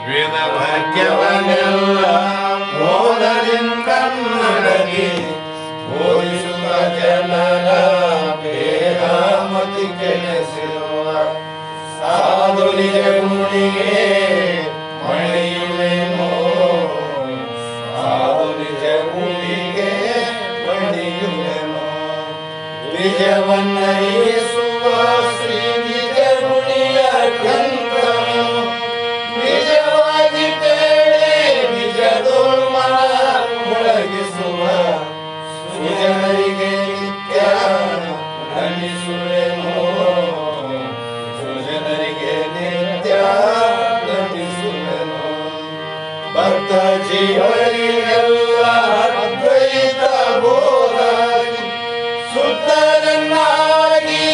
ವೇದವಾಕ್ಯವನ್ನೆಲ್ಲ ಮೋದದಿಂದ ನಡಗಿ ಬೋಧಿಸುವ ಜನರ ಭೇದ ಮತಿ ಕೆಡಿಸಿರುವ ಸಾಧು ನಿಜ ಗುಣಿಗೆ ಮಣಿಯುವೆನೋ, ಸಾಧು ನಿಜ ಗುಣಿಗೆ ಮಣಿಯುವೆನೋ. ನಿಜವನ್ನರಿಸುವ ಶ್ರೀ ನಿಜ ಗುಣಿಯ ಗ್ರಂಥನು ನಿಜವಾಗಿ ಕೇಳಿ ನಿಜದೋರ್ಮನ ಮೊಳಗಿಸುವ ಸುಜನರಿಗೆ ನಿತ್ಯ ನಮಿಸುವೆನೋ, ಸುಜನರಿಗೆ ನಿತ್ಯ ನಮಿಸುವೆನೋ. ಭಕ್ತ ಜೀವರಿಗೆಲ್ಲ ಅದ್ವೈತ ಬೋಧಾಗಿ ಸುತ್ತರನ್ನಾಗಿ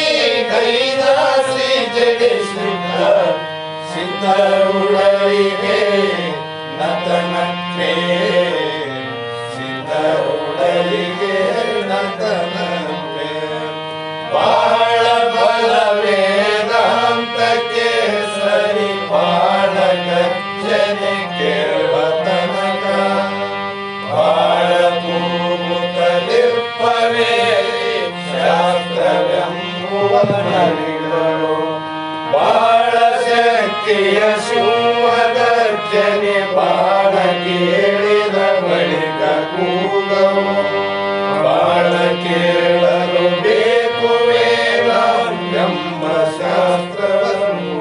ಕೈದ ಶ್ರೀ ಜಗಸಿದ್ಧ ಸಿದ್ಧರುಡರಿಗೆ ನತನಕ್ಕೆ, ಸಿದ್ಧರುಡರಿಗೆ ನತನಕ್ಕೆ. ಬಹಳ ಬಲ ವೇದಾಂತಕ್ಕೆ ಸರಿ ಬಾಳ ಗರ್ಜನೆ ಕೇಳುವ ತನಕ ಬಾಳ ಕೂಗುತ್ತಲಿಪ್ಪವೇ ಶಾಸ್ತ್ರವೆಂಬುವ ನರಿಗಳು. ಬಾಳ ಶಕ್ತಿಯ ಸಿಂಹಗರ್ಜನೆ ಬಾಳ ಕೇಳಿದ ಬಳಿಕ ಕೂಗವು, ಬಾಳ ಕೇಳಲು ಬೇಕು ವೇದ ಎಂಬ ಶಾಸ್ತ್ರವನ್ನು.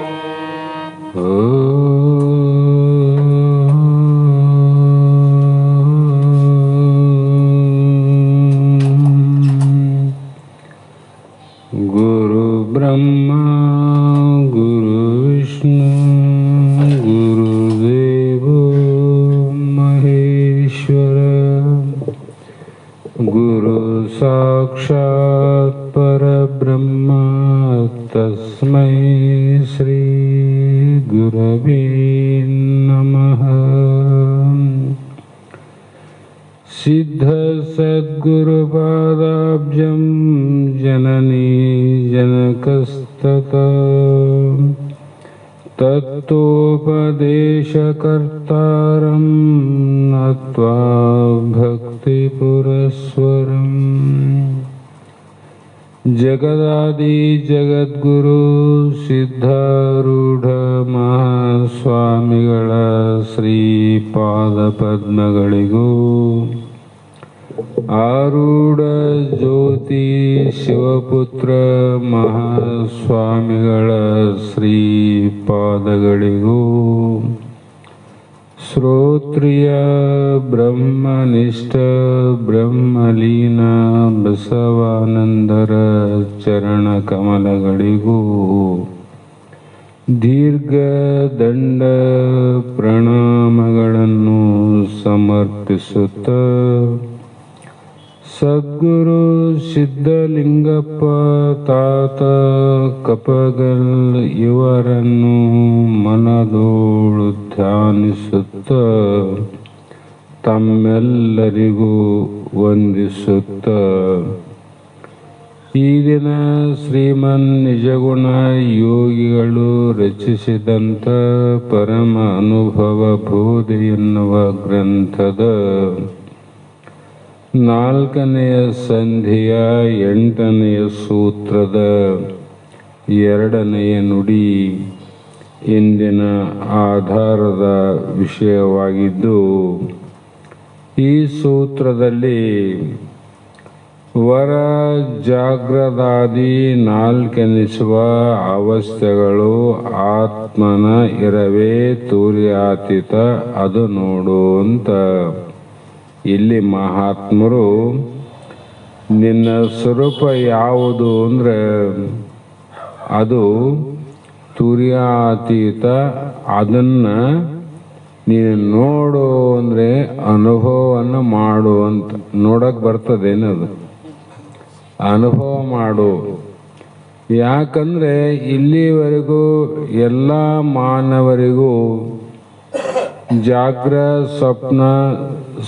ಗುರು ಬ್ರಹ್ಮ ಗುರು ವಿಷ್ಣು ಗುರುದೇವೋ ಮಹೇಶ್ವರ, ಗುರು ಸಾಕ್ಷಾತ್ ಪರಬ್ರಹ್ಮ ತಸ್ಮೈ ಶ್ರೀ ಗುರವೇ ನಮಃ. ಸಿದ್ಧ ಸದ್ಗುರುಪಾದಾಬ್ಜಂ ಜನನೀ ಜನಕಸ್ತತ ತತ್ವೋಪದೇಶಕರ್ತಾರಂ ನತ್ವಾ ಭಕ್ತಿಪುರಸ್ವರಂ. ಜಗದಾದಿ ಜಗದ್ಗುರು ಸಿದ್ಧಾರೂಢ ಮಹಾಸ್ವಾಮಿಗಳ ಶ್ರೀಪಾದ ಪದ್ಮಗಳಿಗೂ, ಆರೂಢ ಜ್ಯೋತಿ ಶಿವಪುತ್ರ ಮಹಾಸ್ವಾಮಿಗಳ ಶ್ರೀಪಾದಗಳಿಗೂ, ಶ್ರೋತ್ರಿಯ ಬ್ರಹ್ಮನಿಷ್ಠ ಬ್ರಹ್ಮಲೀನ ಬಸವಾನಂದರ ಚರಣ ಕಮಲಗಳಿಗೂ ದೀರ್ಘ ದಂಡ ಪ್ರಣಾಮಗಳನ್ನು ಸಮರ್ಪಿಸುತ್ತ, ಸದ್ಗುರು ಸಿದ್ಧಲಿಂಗಪ್ಪ ತಾತ ಕಪಗಲ್ ಇವರನ್ನು ಮನದೋಳು ಧ್ಯಾನಿಸುತ್ತ, ತಮ್ಮೆಲ್ಲರಿಗೂ ವಂದಿಸುತ್ತ, ಈ ದಿನ ಶ್ರೀಮನ್ ನಿಜಗುಣ ಯೋಗಿಗಳು ರಚಿಸಿದಂಥ ಪರಮ ಅನುಭವ ಬೋಧೆ ಎನ್ನುವ ಗ್ರಂಥದ 4ನೆಯ ಸಂಧಿಯ 8ನೆಯ ಸೂತ್ರದ 2ನೆಯ ನುಡಿ ಇಂದಿನ ಆಧಾರದ ವಿಷಯವಾಗಿದ್ದು, ಈ ಸೂತ್ರದಲ್ಲಿ ವರ ಜಾಗ್ರದಾದಿ 4 ಅವಸ್ಥೆಗಳು ಆತ್ಮನ ಇರವೇ ತೂರ್ಯಾತೀತ, ಅದು ನೋಡು ಅಂತ ಇಲ್ಲಿ ಮಹಾತ್ಮರು ನಿನ್ನ ಸ್ವರೂಪ ಯಾವುದು ಅಂದರೆ ಅದು ತುರ್ಯಾತೀತ, ಅದನ್ನು ನೀನು ನೋಡು ಅಂದರೆ ಅನುಭವವನ್ನು ಮಾಡು ಅಂತ. ನೋಡಕ್ಕೆ ಬರ್ತದೇನದು, ಅನುಭವ ಮಾಡು. ಯಾಕಂದರೆ ಇಲ್ಲಿವರೆಗೂ ಎಲ್ಲ ಮಾನವರಿಗೂ ಜಾಗ್ರ ಸ್ವಪ್ನ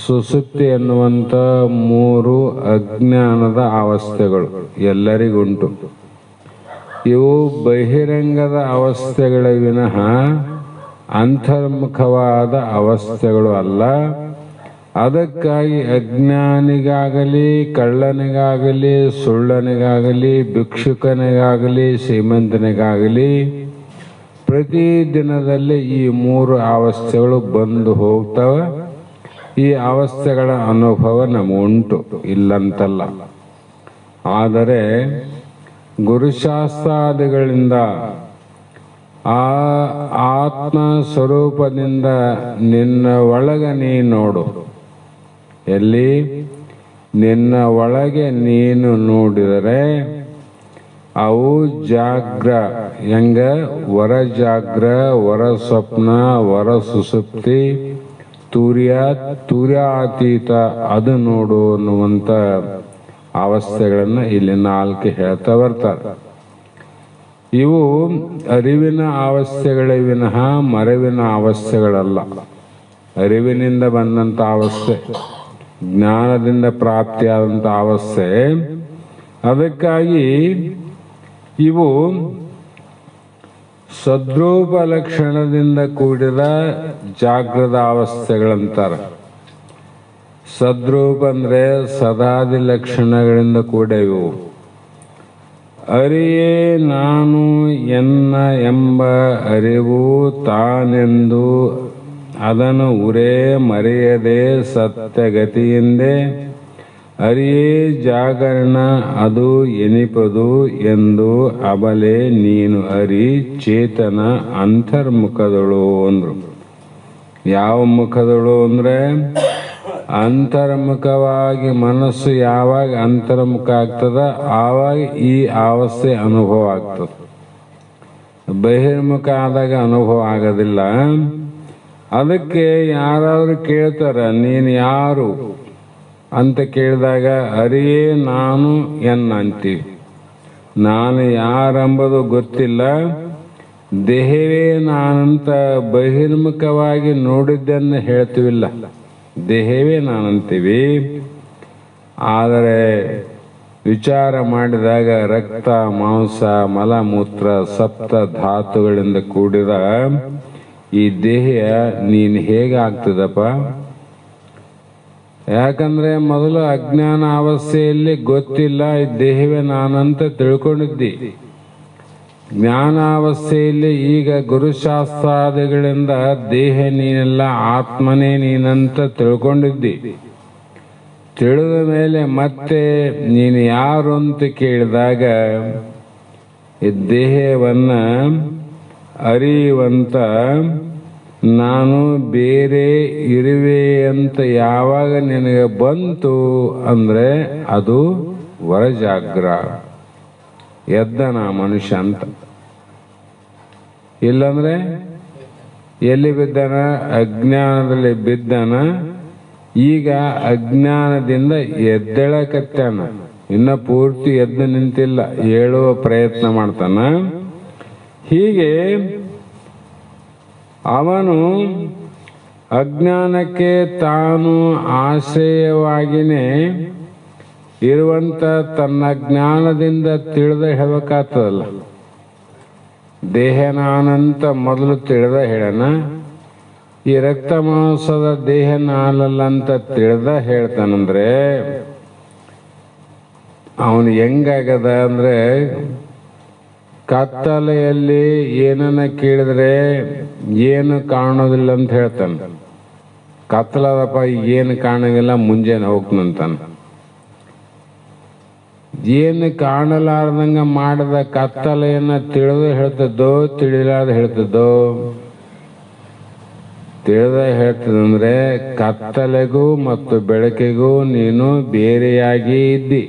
ಸುಸುಪ್ತಿ ಎನ್ನುವಂಥ 3 ಅಜ್ಞಾನದ ಅವಸ್ಥೆಗಳು ಎಲ್ಲರಿಗುಂಟು. ಇವು ಬಹಿರಂಗದ ಅವಸ್ಥೆಗಳ ವಿನಃ ಅಂತರ್ಮುಖವಾದ ಅವಸ್ಥೆಗಳು ಅಲ್ಲ. ಅದಕ್ಕಾಗಿ ಅಜ್ಞಾನಿಗಾಗಲಿ, ಕಳ್ಳನಿಗಾಗಲಿ, ಸುಳ್ಳನಿಗಾಗಲಿ, ಭಿಕ್ಷುಕನಿಗಾಗಲಿ, ಶ್ರೀಮಂತನಿಗಾಗಲಿ ಪ್ರತಿದಿನದಲ್ಲಿ ಈ 3 ಅವಸ್ಥೆಗಳು ಬಂದು ಹೋಗ್ತವೆ. ಈ ಅವಸ್ಥೆಗಳ ಅನುಭವ ನಮಗುಂಟು, ಇಲ್ಲಂತಲ್ಲ. ಆದರೆ ಗುರುಶಾಸ್ತ್ರಾದಿಗಳಿಂದ ಆ ಆತ್ಮ ಸ್ವರೂಪದಿಂದ ನಿನ್ನ ಒಳಗೆ ನೀ ನೋಡು. ಎಲ್ಲಿ? ನಿನ್ನ ಒಳಗೆ ನೀನು ನೋಡಿದರೆ ಅವು ಜಾಗ್ರ, ಹೆಂಗ ವರ ಜಾಗ್ರ, ವರ ಸ್ವಪ್ನ, ವರ ಸುಸುಪ್ತಿ, ತುರ್ಯಾತೀತ ಅದು ನೋಡು ಅನ್ನುವಂಥ ಅವಸ್ಥೆಗಳನ್ನು ಇಲ್ಲಿ 4 ಹೇಳ್ತಾ ಬರ್ತಾರೆ. ಇವು ಅರಿವಿನ ಅವಸ್ಥೆಗಳೇ ವಿನಃ ಮರವಿನ ಅವಸ್ಥೆಗಳಲ್ಲ. ಅರಿವಿನಿಂದ ಬಂದಂಥ ಅವಸ್ಥೆ, ಜ್ಞಾನದಿಂದ ಪ್ರಾಪ್ತಿಯಾದಂಥ ಅವಸ್ಥೆ. ಅದಕ್ಕಾಗಿ ಇವು ಸದ್ರೂಪ ಲಕ್ಷಣದಿಂದ ಕೂಡಿದ ಜಾಗೃತ ಅವಸ್ಥೆಗಳಂತಾರೆ. ಸದ್ರೂಪ ಅಂದ್ರೆ ಸದಾದಿ ಲಕ್ಷಣಗಳಿಂದ ಕೂಡಿವು. ಅರಿಯೇ ನಾನು ಎನ್ನ ಎಂಬ ಅರಿವು ತಾನೆಂದು ಅದನ್ನು ಉರೇ ಮರೆಯದೆ ಸತ್ಯಗತಿಯಿಂದೇ ಅರಿಯೇ ಜಾಗರಣ ಅದು ಎನಿಪದು ಎಂದು ಅಬಲೆ ನೀನು ಅರಿ ಚೇತನ ಅಂತರ್ಮುಖದಳು ಅಂದ್ರು. ಯಾವ ಮುಖದಳು ಅಂದ್ರೆ ಅಂತರ್ಮುಖವಾಗಿ ಮನಸ್ಸು ಯಾವಾಗ ಅಂತರ್ಮುಖ ಆಗ್ತದ ಆವಾಗ ಈ ಅವಸ್ಥೆ ಅನುಭವ ಆಗ್ತದೆ. ಬಹಿರ್ಮುಖ ಆದಾಗ ಅನುಭವ ಆಗೋದಿಲ್ಲ. ಅದಕ್ಕೆ ಯಾರಾದ್ರೂ ಕೇಳ್ತಾರ ನೀನು ಯಾರು ಅಂತ ಕೇಳಿದಾಗ ಅರಿಯೇ ನಾನು ಅಂತೀವಿ. ನಾನು ಯಾರೆಂಬುದು ಗೊತ್ತಿಲ್ಲ, ದೇಹವೇ ನಾನಂತ ಬಹಿರ್ಮುಖವಾಗಿ ನೋಡಿದ್ದನ್ನು ಹೇಳ್ತೀವಿಲ್ಲ, ದೇಹವೇ ನಾನಂತೀವಿ. ಆದರೆ ವಿಚಾರ ಮಾಡಿದಾಗ ರಕ್ತ, ಮಾಂಸ, ಮಲಮೂತ್ರ, ಸಪ್ತ ಧಾತುಗಳಿಂದ ಕೂಡಿದ ಈ ದೇಹ ನೀನು ಹೇಗೆ ಆಗ್ತದಪ್ಪ? ಯಾಕಂದ್ರೆ ಮೊದಲು ಅಜ್ಞಾನ ಅವಸ್ಥೆಯಲ್ಲಿ ಗೊತ್ತಿಲ್ಲ, ಈ ದೇಹವೇ ನಾನಂತ ತಿಳ್ಕೊಂಡಿದ್ದಿ. ಜ್ಞಾನಾವಸ್ಥೆಯಲ್ಲಿ ಈಗ ಗುರುಶಾಸ್ತ್ರಾದಿಗಳಿಂದ ದೇಹ ನೀನೆಲ್ಲ, ಆತ್ಮನೇ ನೀನಂತ ತಿಳ್ಕೊಂಡಿದ್ದಿ. ತಿಳಿದ ಮೇಲೆ ಮತ್ತೆ ನೀನು ಯಾರು ಅಂತ ಕೇಳಿದಾಗ ಈ ದೇಹವನ್ನ ಅರಿಯುವಂತ ನಾನು ಬೇರೆ ಇರುವೆ ಅಂತ ಯಾವಾಗ ನಿನಗೆ ಬಂತು ಅಂದ್ರೆ ಅದು ವರಜಾಗ್ರ, ಎದ್ದನ ಮನುಷ್ಯ ಅಂತ. ಇಲ್ಲಂದ್ರೆ ಎಲ್ಲಿ ಬಿದ್ದಾನ? ಅಜ್ಞಾನದಲ್ಲಿ ಬಿದ್ದಾನ. ಈಗ ಅಜ್ಞಾನದಿಂದ ಎದ್ದೇಳಕತ್ತಾನ, ಇನ್ನ ಪೂರ್ತಿ ಎದ್ದು ನಿಂತಿಲ್ಲ, ಹೇಳುವ ಪ್ರಯತ್ನ ಮಾಡ್ತಾನ. ಹೀಗೆ ಅವನು ಅಜ್ಞಾನಕ್ಕೆ ತಾನು ಆಶ್ರಯವಾಗಿನೇ ಇರುವಂತ ತನ್ನ ಜ್ಞಾನದಿಂದ ತಿಳಿದ ಹೇಳಬೇಕಾಗ್ತದಲ್ಲ. ದೇಹ ನಾನಂತ ಮೊದಲು ತಿಳಿದ ಹೇಳನ, ಈ ರಕ್ತ ಮಾಂಸದ ದೇಹ ನಾನಲ್ಲ ಅಂತ ತಿಳಿದ ಹೇಳ್ತಾನಂದ್ರೆ ಅವನು ಹೆಂಗಾಗದ ಅಂದ್ರೆ ಕತ್ತಲೆಯಲ್ಲಿ ಏನನ್ನ ಕೇಳಿದ್ರೆ ಏನು ಕಾಣೋದಿಲ್ಲ ಅಂತ ಹೇಳ್ತಾನೆ. ಕತ್ತಲದಪ್ಪ ಏನು ಕಾಣಂಗಿಲ್ಲ, ಮುಂಜಾನೆ ಹೋಗ್ತಂತಾನ. ಏನು ಕಾಣಲಾರ್ದಂಗ ಮಾಡಿದ ಕತ್ತಲೆಯನ್ನ ತಿಳಿದು ಹೇಳ್ತದ್ದೋ ತಿಳಿಲಾರ್ದ ಹೇಳ್ತದ್ದೋ? ತಿಳಿದ ಹೇಳ್ತದಂದ್ರೆ ಕತ್ತಲೆಗೂ ಮತ್ತು ಬೆಳಕಿಗೂ ನೀನು ಬೇರೆಯಾಗಿ ಇದ್ದಿ.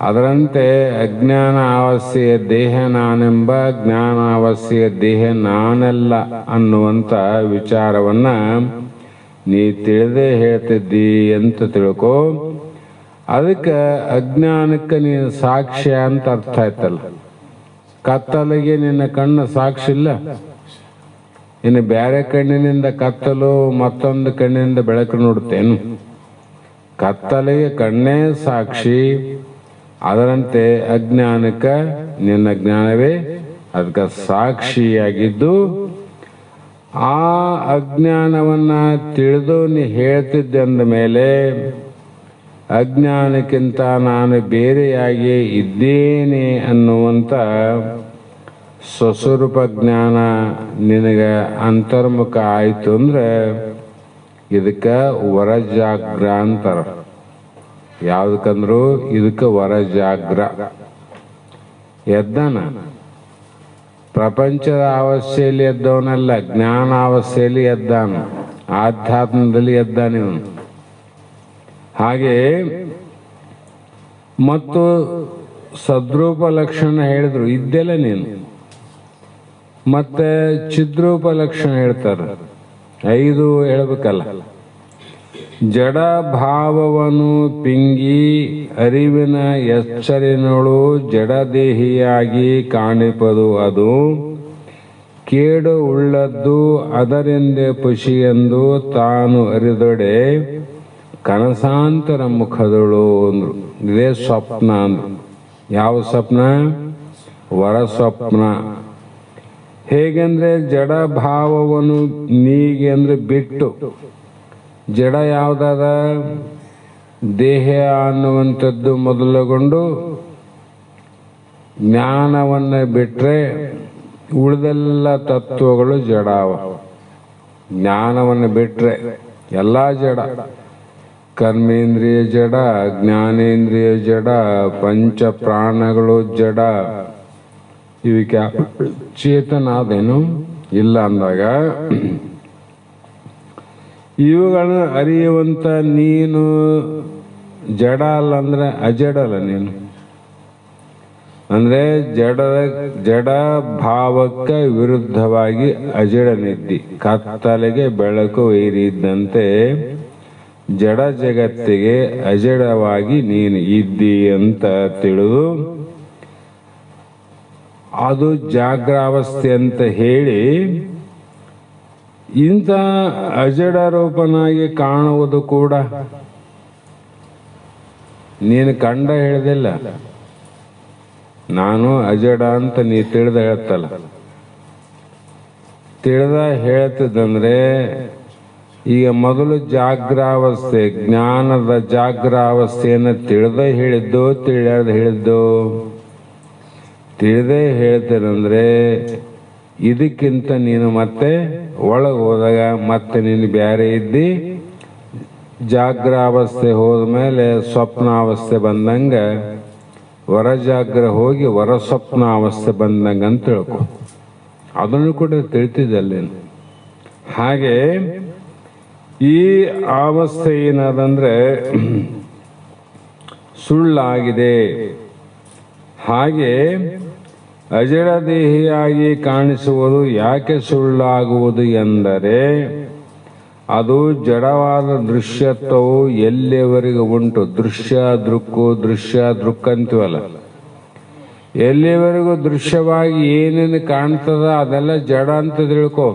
ಅದರಂತೆ ಅಜ್ಞಾನ ಅವಸ್ಥೆಯ ದೇಹ ನಾನೆಂಬ, ಜ್ಞಾನಾವಸ್ಥೆಯ ದೇಹ ನಾನಲ್ಲ ಅನ್ನುವಂಥ ವಿಚಾರವನ್ನ ನೀ ತಿಳಿದೇ ಹೇಳ್ತಿದ್ದಿ ಅಂತ ತಿಳ್ಕೊ. ಅದಕ್ಕೆ ಅಜ್ಞಾನಕ್ಕೆ ನೀನು ಸಾಕ್ಷ್ಯ ಅಂತ ಅರ್ಥ ಆಯ್ತಲ್ಲ. ಕತ್ತಲಿಗೆ ನಿನ್ನ ಕಣ್ಣು ಸಾಕ್ಷಿ ಇಲ್ಲ. ಇನ್ನು ಬೇರೆ ಕಣ್ಣಿನಿಂದ ಕತ್ತಲು, ಮತ್ತೊಂದು ಕಣ್ಣಿನಿಂದ ಬೆಳಕು ನೋಡುತ್ತೇನು? ಕತ್ತಲಿಗೆ ಕಣ್ಣೇ ಸಾಕ್ಷಿ. ಅದರಂತೆ ಅಜ್ಞಾನಕ್ಕೆ ನಿನ್ನ ಜ್ಞಾನವೇ ಅದಕ್ಕೆ ಸಾಕ್ಷಿಯಾಗಿದ್ದು, ಆ ಅಜ್ಞಾನವನ್ನು ತಿಳಿದು ನೀ ಹೇಳ್ತಿದ್ದಂದ ಮೇಲೆ ಅಜ್ಞಾನಕ್ಕಿಂತ ನಾನು ಬೇರೆಯಾಗಿ ಇದ್ದೇನೆ ಅನ್ನುವಂಥ ಸ್ವಸ್ವರೂಪ ಜ್ಞಾನ ನಿನಗೆ ಅಂತರ್ಮುಖ ಆಯಿತು ಅಂದ್ರೆ ಇದಕ್ಕೆ ವರಜಾಗ್ರ ಅಂತಾರ. ಯಾವುದಕ್ಕಂದ್ರು ಇದಕ್ಕೆ ವರಜಾಗ್ರ. ಎದ್ದಾನ ಪ್ರಪಂಚದ ಅವಸ್ಥೆಯಲ್ಲಿ ಎದ್ದವನಲ್ಲ, ಜ್ಞಾನ ಅವಸ್ಥೆಯಲ್ಲಿ ಎದ್ದಾನು, ಆಧ್ಯಾತ್ಮದಲ್ಲಿ ಎದ್ದಾನೆ ಇವನು. ಹಾಗೆ ಮತ್ತು ಸದ್ರೂಪ ಲಕ್ಷಣ ಹೇಳಿದ್ರು, ಇದ್ದೆಲ್ಲ ನೀನು. ಮತ್ತೆ ಚಿದ್ರೂಪ ಲಕ್ಷಣ ಹೇಳ್ತಾರೆ, 5 ಹೇಳ್ಬೇಕಲ್ಲ. ಜಡ ಭಾವವನ್ನು ಪಿಂಗಿ ಅರಿವಿನ ಎಚ್ಚರಿನೋಳು ಜಡದೇಹಿಯಾಗಿ ಕಾಣಿಪದು ಅದು ಕೇಡು ಉಳ್ಳದ್ದು ಅದರಿಂದ ಪುಷಿಯೆಂದು ತಾನು ಅರಿದೊಡೆ ಕನಸಾಂತರ ಮುಖದಳು ಅಂದ್ರು. ಇದೇ ಸ್ವಪ್ನ ಅಂದ್ರು. ಯಾವ ಸ್ವಪ್ನ? ವರ ಸ್ವಪ್ನ. ಹೇಗೆಂದ್ರೆ ಜಡ ಭಾವವನ್ನು ನೀಗೆ ಅಂದ್ರೆ ಬಿಟ್ಟು, ಜಡ ಯಾವುದಾದ ದೇಹ ಅನ್ನುವಂಥದ್ದು ಮೊದಲುಗೊಂಡು ಜ್ಞಾನವನ್ನು ಬಿಟ್ಟರೆ ಉಳಿದೆಲ್ಲ ತತ್ವಗಳು ಜಡಾವ. ಜ್ಞಾನವನ್ನು ಬಿಟ್ಟರೆ ಎಲ್ಲ ಜಡ. ಕರ್ಮೇಂದ್ರಿಯ ಜಡ, ಜ್ಞಾನೇಂದ್ರಿಯ ಜಡ, ಪಂಚ ಪ್ರಾಣಗಳು ಜಡ. ಇವಕ್ಕೆ ಚೇತನ ಅದೇನು ಇಲ್ಲ ಅಂದಾಗ ಇವುಗಳನ್ನು ಅರಿಯುವಂತ ನೀನು ಜಡ ಅಲ್ಲ ಅಂದ್ರೆ ಅಜಡಲ್ಲ ನೀನು. ಅಂದ್ರೆ ಜಡ ಭಾವಕ್ಕೆ ವಿರುದ್ಧವಾಗಿ ಅಜಡನಿದ್ದಿ. ಕತ್ತಲೆಗೆ ಬೆಳಕು ಒಯ್ದಿದ್ದಂತೆ ಜಡ ಜಗತ್ತಿಗೆ ಅಜಡವಾಗಿ ನೀನು ಇದ್ದಿ ಅಂತ ತಿಳಿದು ಅದು ಜಾಗ್ರಾವಸ್ಥೆ ಅಂತ ಹೇಳಿ ಇಂಥ ಅಜಡ ರೂಪನಾಗಿ ಕಾಣುವುದು ಕೂಡ ನೀನು ಕಂಡ ಹೇಳ್ದಿಲ್ಲ. ನಾನು ಅಜಡ ಅಂತ ನೀ ತಿಳಿದ ಹೇಳ್ತಲ್ಲ. ತಿಳಿದ ಹೇಳ್ತಿದ್ದಂದ್ರೆ ಈಗ ಮೊದಲು ಜಾಗ್ರಾವಸ್ಥೆ, ಜ್ಞಾನದ ಜಾಗ್ರಾವಸ್ಥೆಯನ್ನು ತಿಳಿದ ಹೇಳಿದ್ದು, ತಿಳಿಯದ ಹೇಳಿದ್ದು. ತಿಳಿದೇ ಹೇಳ್ತೇನೆಂದ್ರೆ ಇದಕ್ಕಿಂತ ನೀನು ಮತ್ತೆ ಒಳಗೆ ಹೋದಾಗ ಮತ್ತೆ ನೀನು ಬೇರೆ ಇದ್ದಿ. ಜಾಗ್ರಾವಸ್ಥೆ ಹೋದ ಮೇಲೆ ಸ್ವಪ್ನಾವಸ್ಥೆ ಬಂದಂಗ ವರಜಾಗ್ರ ಹೋಗಿ ವರ ಸ್ವಪ್ನಾವಸ್ಥೆ ಬಂದಂಗ ಅಂತ ತಿಳ್ಕೊ. ಅದನ್ನು ಕೂಡ ತಿಳಿತಿದ್ದಲ್ಲೇನು. ಹಾಗೆ ಈ ಅವಸ್ಥೆ ಏನದಂದ್ರೆ ಸುಳ್ಳಾಗಿದೆ. ಹಾಗೆ ಅಜಡದೇಹಿಯಾಗಿ ಕಾಣಿಸುವುದು ಯಾಕೆ ಸುಳ್ಳಾಗುವುದು ಎಂದರೆ ಅದು ಜಡವಾದ ದೃಶ್ಯತ್ವವು ಎಲ್ಲಿಯವರೆಗೂ ಉಂಟು. ದೃಶ್ಯ ದೃಕ್ ಅಂತೀವಲ್ಲ. ಎಲ್ಲಿವರೆಗೂ ದೃಶ್ಯವಾಗಿ ಏನೇನು ಕಾಣ್ತದ ಅದೆಲ್ಲ ಜಡ ಅಂತ ತಿಳ್ಕೊ.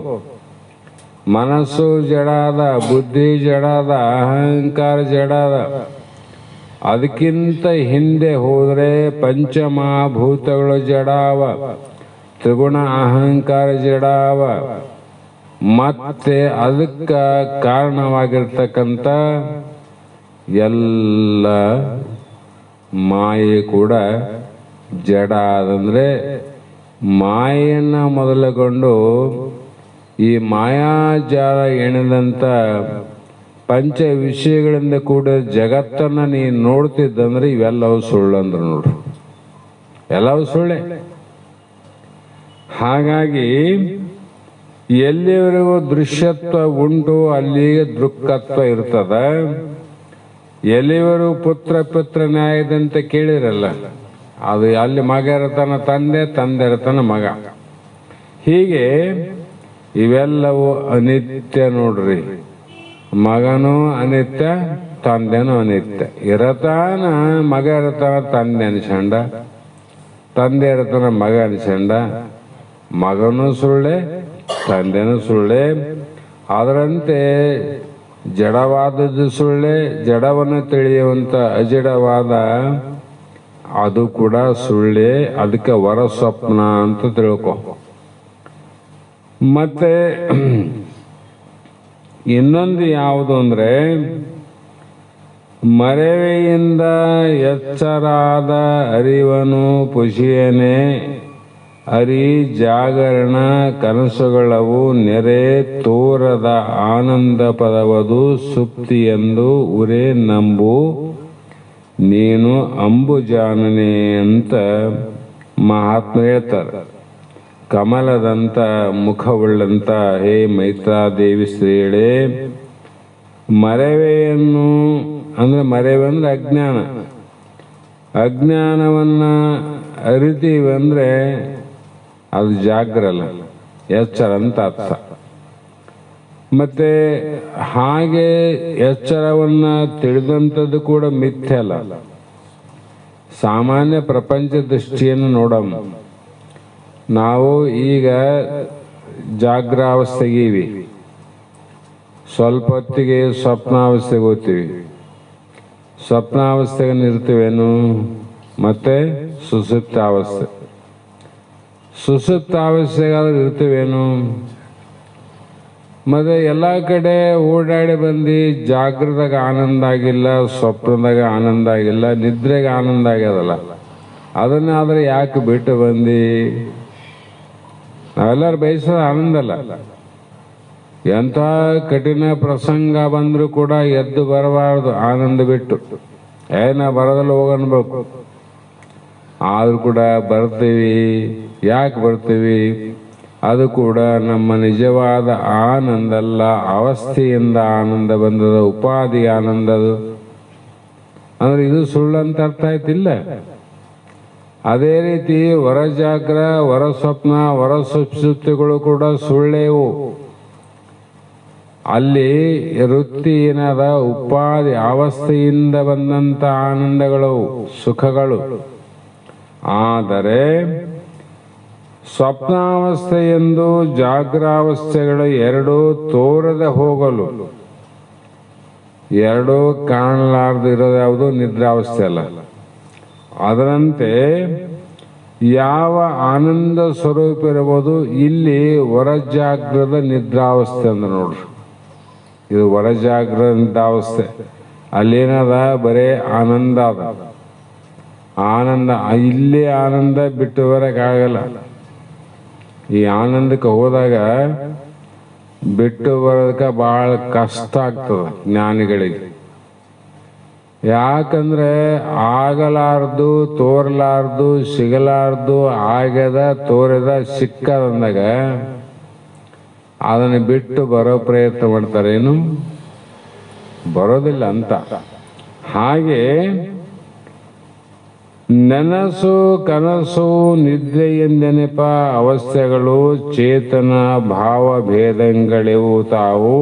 ಮನಸ್ಸು ಜಡಾದ, ಬುದ್ಧಿ ಜಡಾದ, ಅಹಂಕಾರ ಜಡಾದ. ಅದಕ್ಕಿಂತ ಹಿಂದೆ ಹೋದರೆ ಪಂಚಮಹಾಭೂತಗಳು ಜಡಾವ, ತ್ರಿಗುಣ ಅಹಂಕಾರ ಜಡಾವ. ಮತ್ತೆ ಅದಕ್ಕ ಕಾರಣವಾಗಿರ್ತಕ್ಕಂಥ ಎಲ್ಲ ಮಾಯೆ ಕೂಡ ಜಡ. ಅದಂದ್ರೆ ಮಾಯೆಯನ್ನ ಮೊದಲುಗೊಂಡು ಈ ಮಾಯಾಜಾಲ ಎಣೆದಂಥ ಪಂಚ ವಿಷಯಗಳಿಂದ ಕೂಡ ಜಗತ್ತನ್ನ ನೀನು ನೋಡ್ತಿದ್ದಂದ್ರೆ ಇವೆಲ್ಲವೂ ಸುಳ್ಳು ಅಂದ್ರು ನೋಡು. ಎಲ್ಲವೂ ಸುಳ್ಳೆ. ಹಾಗಾಗಿ ಎಲ್ಲಿವರೆಗೂ ದೃಶ್ಯತ್ವ ಉಂಟು ಅಲ್ಲಿಗೆ ದೃಕ್ಕತ್ವ ಇರ್ತದ. ಎಲ್ಲಿವರೆಗೂ ಪುತ್ರ ನ್ಯಾಯದಂತೆ ಕೇಳಿರಲ್ಲ, ಅದು ಅಲ್ಲಿ ಮಗ ಇರತನ ತಂದೆ, ತಂದೆ ಇರತನ ಮಗ. ಹೀಗೆ ಇವೆಲ್ಲವೂ ಅನಿತ್ಯ ನೋಡ್ರಿ. ಮಗನೂ ಅನಿತ್ಯ, ತಂದೆನೂ ಅನಿತ್ಯ. ಇರತಾನ ಮಗ ಇರತಾನ ತಂದೆ ಅನಿಸ್ಕೊಂಡ, ತಂದೆ ಇರತಾನ ಮಗ ಅನಿಸ್ಕೊಂಡ. ಮಗನೂ ಸುಳ್ಳೆ, ತಂದೆನೂ ಸುಳ್ಳೆ. ಅದರಂತೆ ಜಡವಾದದ್ದು ಸುಳ್ಳೆ. ಜಡವನ್ನು ತಿಳಿಯುವಂತ ಅಜಡವಾದ ಅದು ಕೂಡ ಸುಳ್ಳೆ. ಅದಕ್ಕೆ ವರ ಸ್ವಪ್ನ ಅಂತ ತಿಳ್ಕೊ. ಮತ್ತೆ ಇನ್ನೊಂದು ಯಾವುದು ಅಂದರೆ ಮರೆವೆಯಿಂದ ಎಚ್ಚರಾದ ಅರಿವನು ಪುಷಿಯನೆ ಅರಿ ಜಾಗರಣ ಕನಸುಗಳವು ನೆರೆ ತೋರದ ಆನಂದ ಪದವದು ಸುಪ್ತಿ ಎಂದು ಉರೇ ನಂಬು ನೀನು ಅಂಬುಜಾನನೆ ಅಂತ ಮಹಾತ್ಮ ಹೇಳ್ತಾರೆ. ಕಮಲದಂತ ಮುಖವುಳ್ಳಂತ ಹೇ ಮೈತ್ರಾದೇವಿ ಸ್ತ್ರೀಯಳೇ, ಮರೆವೆಯನ್ನು ಅಂದ್ರೆ ಮರೆವೆ ಅಂದ್ರೆ ಅಜ್ಞಾನ, ಅಜ್ಞಾನವನ್ನ ಅರಿತೀವಿ ಅಂದ್ರೆ ಅದು ಜಾಗ್ರಲ್ಲ, ಎಚ್ಚರ ಅಂತ ಅರ್ಥ. ಮತ್ತೆ ಹಾಗೆ ಎಚ್ಚರವನ್ನ ತಿಳಿದಂಥದ್ದು ಕೂಡ ಮಿಥ್ಯ ಅಲ್ಲ. ಸಾಮಾನ್ಯ ಪ್ರಪಂಚ ದೃಷ್ಟಿಯನ್ನು ನೋಡಮ್ಮ. ನಾವು ಈಗ ಜಾಗ್ರಾವಸ್ಥೆಗೀವಿ, ಸ್ವಲ್ಪ ಹೊತ್ತಿಗೆ ಸ್ವಪ್ನಾವಸ್ಥೆಗೆ ಹೋಗ್ತೀವಿ, ಸ್ವಪ್ನಾವಸ್ಥೆಗೆ ಇರ್ತೀವೇನು, ಮತ್ತೆ ಸುಸುಪ್ತಾವಸ್ಥೆ, ಸುಸುಪ್ತಾವಸ್ಥೆಗಾದ್ರೂ ಇರ್ತೀವೇನು. ಮತ್ತೆ ಎಲ್ಲ ಕಡೆ ಓಡಾಡಿ ಬಂದು ಜಾಗೃತದಾಗ ಆನಂದ ಆಗಿಲ್ಲ, ಸ್ವಪ್ನದಾಗ ಆನಂದ ಆಗಿಲ್ಲ, ನಿದ್ರೆಗೆ ಆನಂದ ಆಗ್ಯದಲ್ಲ, ಅದನ್ನಾದ್ರೆ ಯಾಕೆ ಬಿಟ್ಟು ಬಂದು? ನಾವೆಲ್ಲರೂ ಬಯಸೋದು ಆನಂದ ಅಲ್ಲ. ಎಂಥ ಕಠಿಣ ಪ್ರಸಂಗ ಬಂದರೂ ಕೂಡ ಎದ್ದು ಬರಬಾರ್ದು ಆನಂದ ಬಿಟ್ಟು. ನಾ ಬರೋದಲ್ಲ ಹೋಗನ್ಬೇಕು, ಆದರೂ ಕೂಡ ಬರ್ತೀವಿ. ಯಾಕೆ ಬರ್ತೀವಿ? ಅದು ಕೂಡ ನಮ್ಮ ನಿಜವಾದ ಆನಂದ ಅಲ್ಲ, ಅವಸ್ಥೆಯಿಂದ ಆನಂದ ಬಂದದ, ಉಪಾಧಿ ಆನಂದದು. ಅಂದ್ರೆ ಇದು ಸುಳ್ಳಂತ ಅರ್ಥ ಆಯ್ತಿಲ್ಲ. ಅದೇ ರೀತಿ ವರಜಾಗ್ರ, ವರ ಸ್ವಪ್ನ, ವರ ಸುಪ್ತಿಗಳು ಕೂಡ ಸುಳ್ಳೇವು. ಅಲ್ಲಿ ವೃತ್ತಿ ಏನದ, ಉಪಾಧಿ ಅವಸ್ಥೆಯಿಂದ ಬಂದಂತ ಆನಂದಗಳು, ಸುಖಗಳು. ಆದರೆ ಸ್ವಪ್ನಾವಸ್ಥೆ ಎಂದು ಜಾಗ್ರಾವಸ್ಥೆಗಳು ಎರಡೂ ತೋರದೆ ಹೋಗಲು, ಎರಡೂ ಕಾಣಲಾರದು ಇರೋದು ಯಾವುದು? ನಿದ್ರಾವಸ್ಥೆ ಅಲ್ಲ. ಅದರಂತೆ ಯಾವ ಆನಂದ ಸ್ವರೂಪ ಇರಬಹುದು, ಇಲ್ಲಿ ವರಜಾಗ್ರದ ನಿದ್ರಾವಸ್ಥೆ ಅಂದ್ರೆ ನೋಡ್ರಿ, ಇದು ವರಜಾಗ್ರದ ನಿದ್ರಾವಸ್ಥೆ. ಅಲ್ಲೇನದ? ಬರೇ ಆನಂದ ಅದ. ಆನಂದ ಇಲ್ಲಿ ಆನಂದ ಬಿಟ್ಟು ಬರೋಕ್ಕಾಗಲ್ಲ. ಈ ಆನಂದಕ್ಕೆ ಹೋದಾಗ ಬಿಟ್ಟು ಬರೋದಕ್ಕೆ ಬಹಳ ಕಷ್ಟ ಆಗ್ತದೆ ಜ್ಞಾನಿಗಳಿಗೆ. ಯಾಕಂದ್ರೆ ಆಗಲಾರ್ದು, ತೋರಲಾರ್ದು, ಸಿಗಲಾರ್ದು, ಆಗ್ಯದ, ತೋರದ, ಸಿಕ್ಕದಂದಾಗ ಅದನ್ನು ಬಿಟ್ಟು ಬರೋ ಪ್ರಯತ್ನ ಮಾಡ್ತಾರೇನು? ಬರೋದಿಲ್ಲ ಅಂತ. ಹಾಗೆ ನೆನಸು, ಕನಸು, ನಿದ್ರೆ ಎಂದೆನೆಪ ಅವಸ್ಥೆಗಳು ಚೇತನ ಭಾವ ಭೇದಂಗಳಿವು. ತಾವು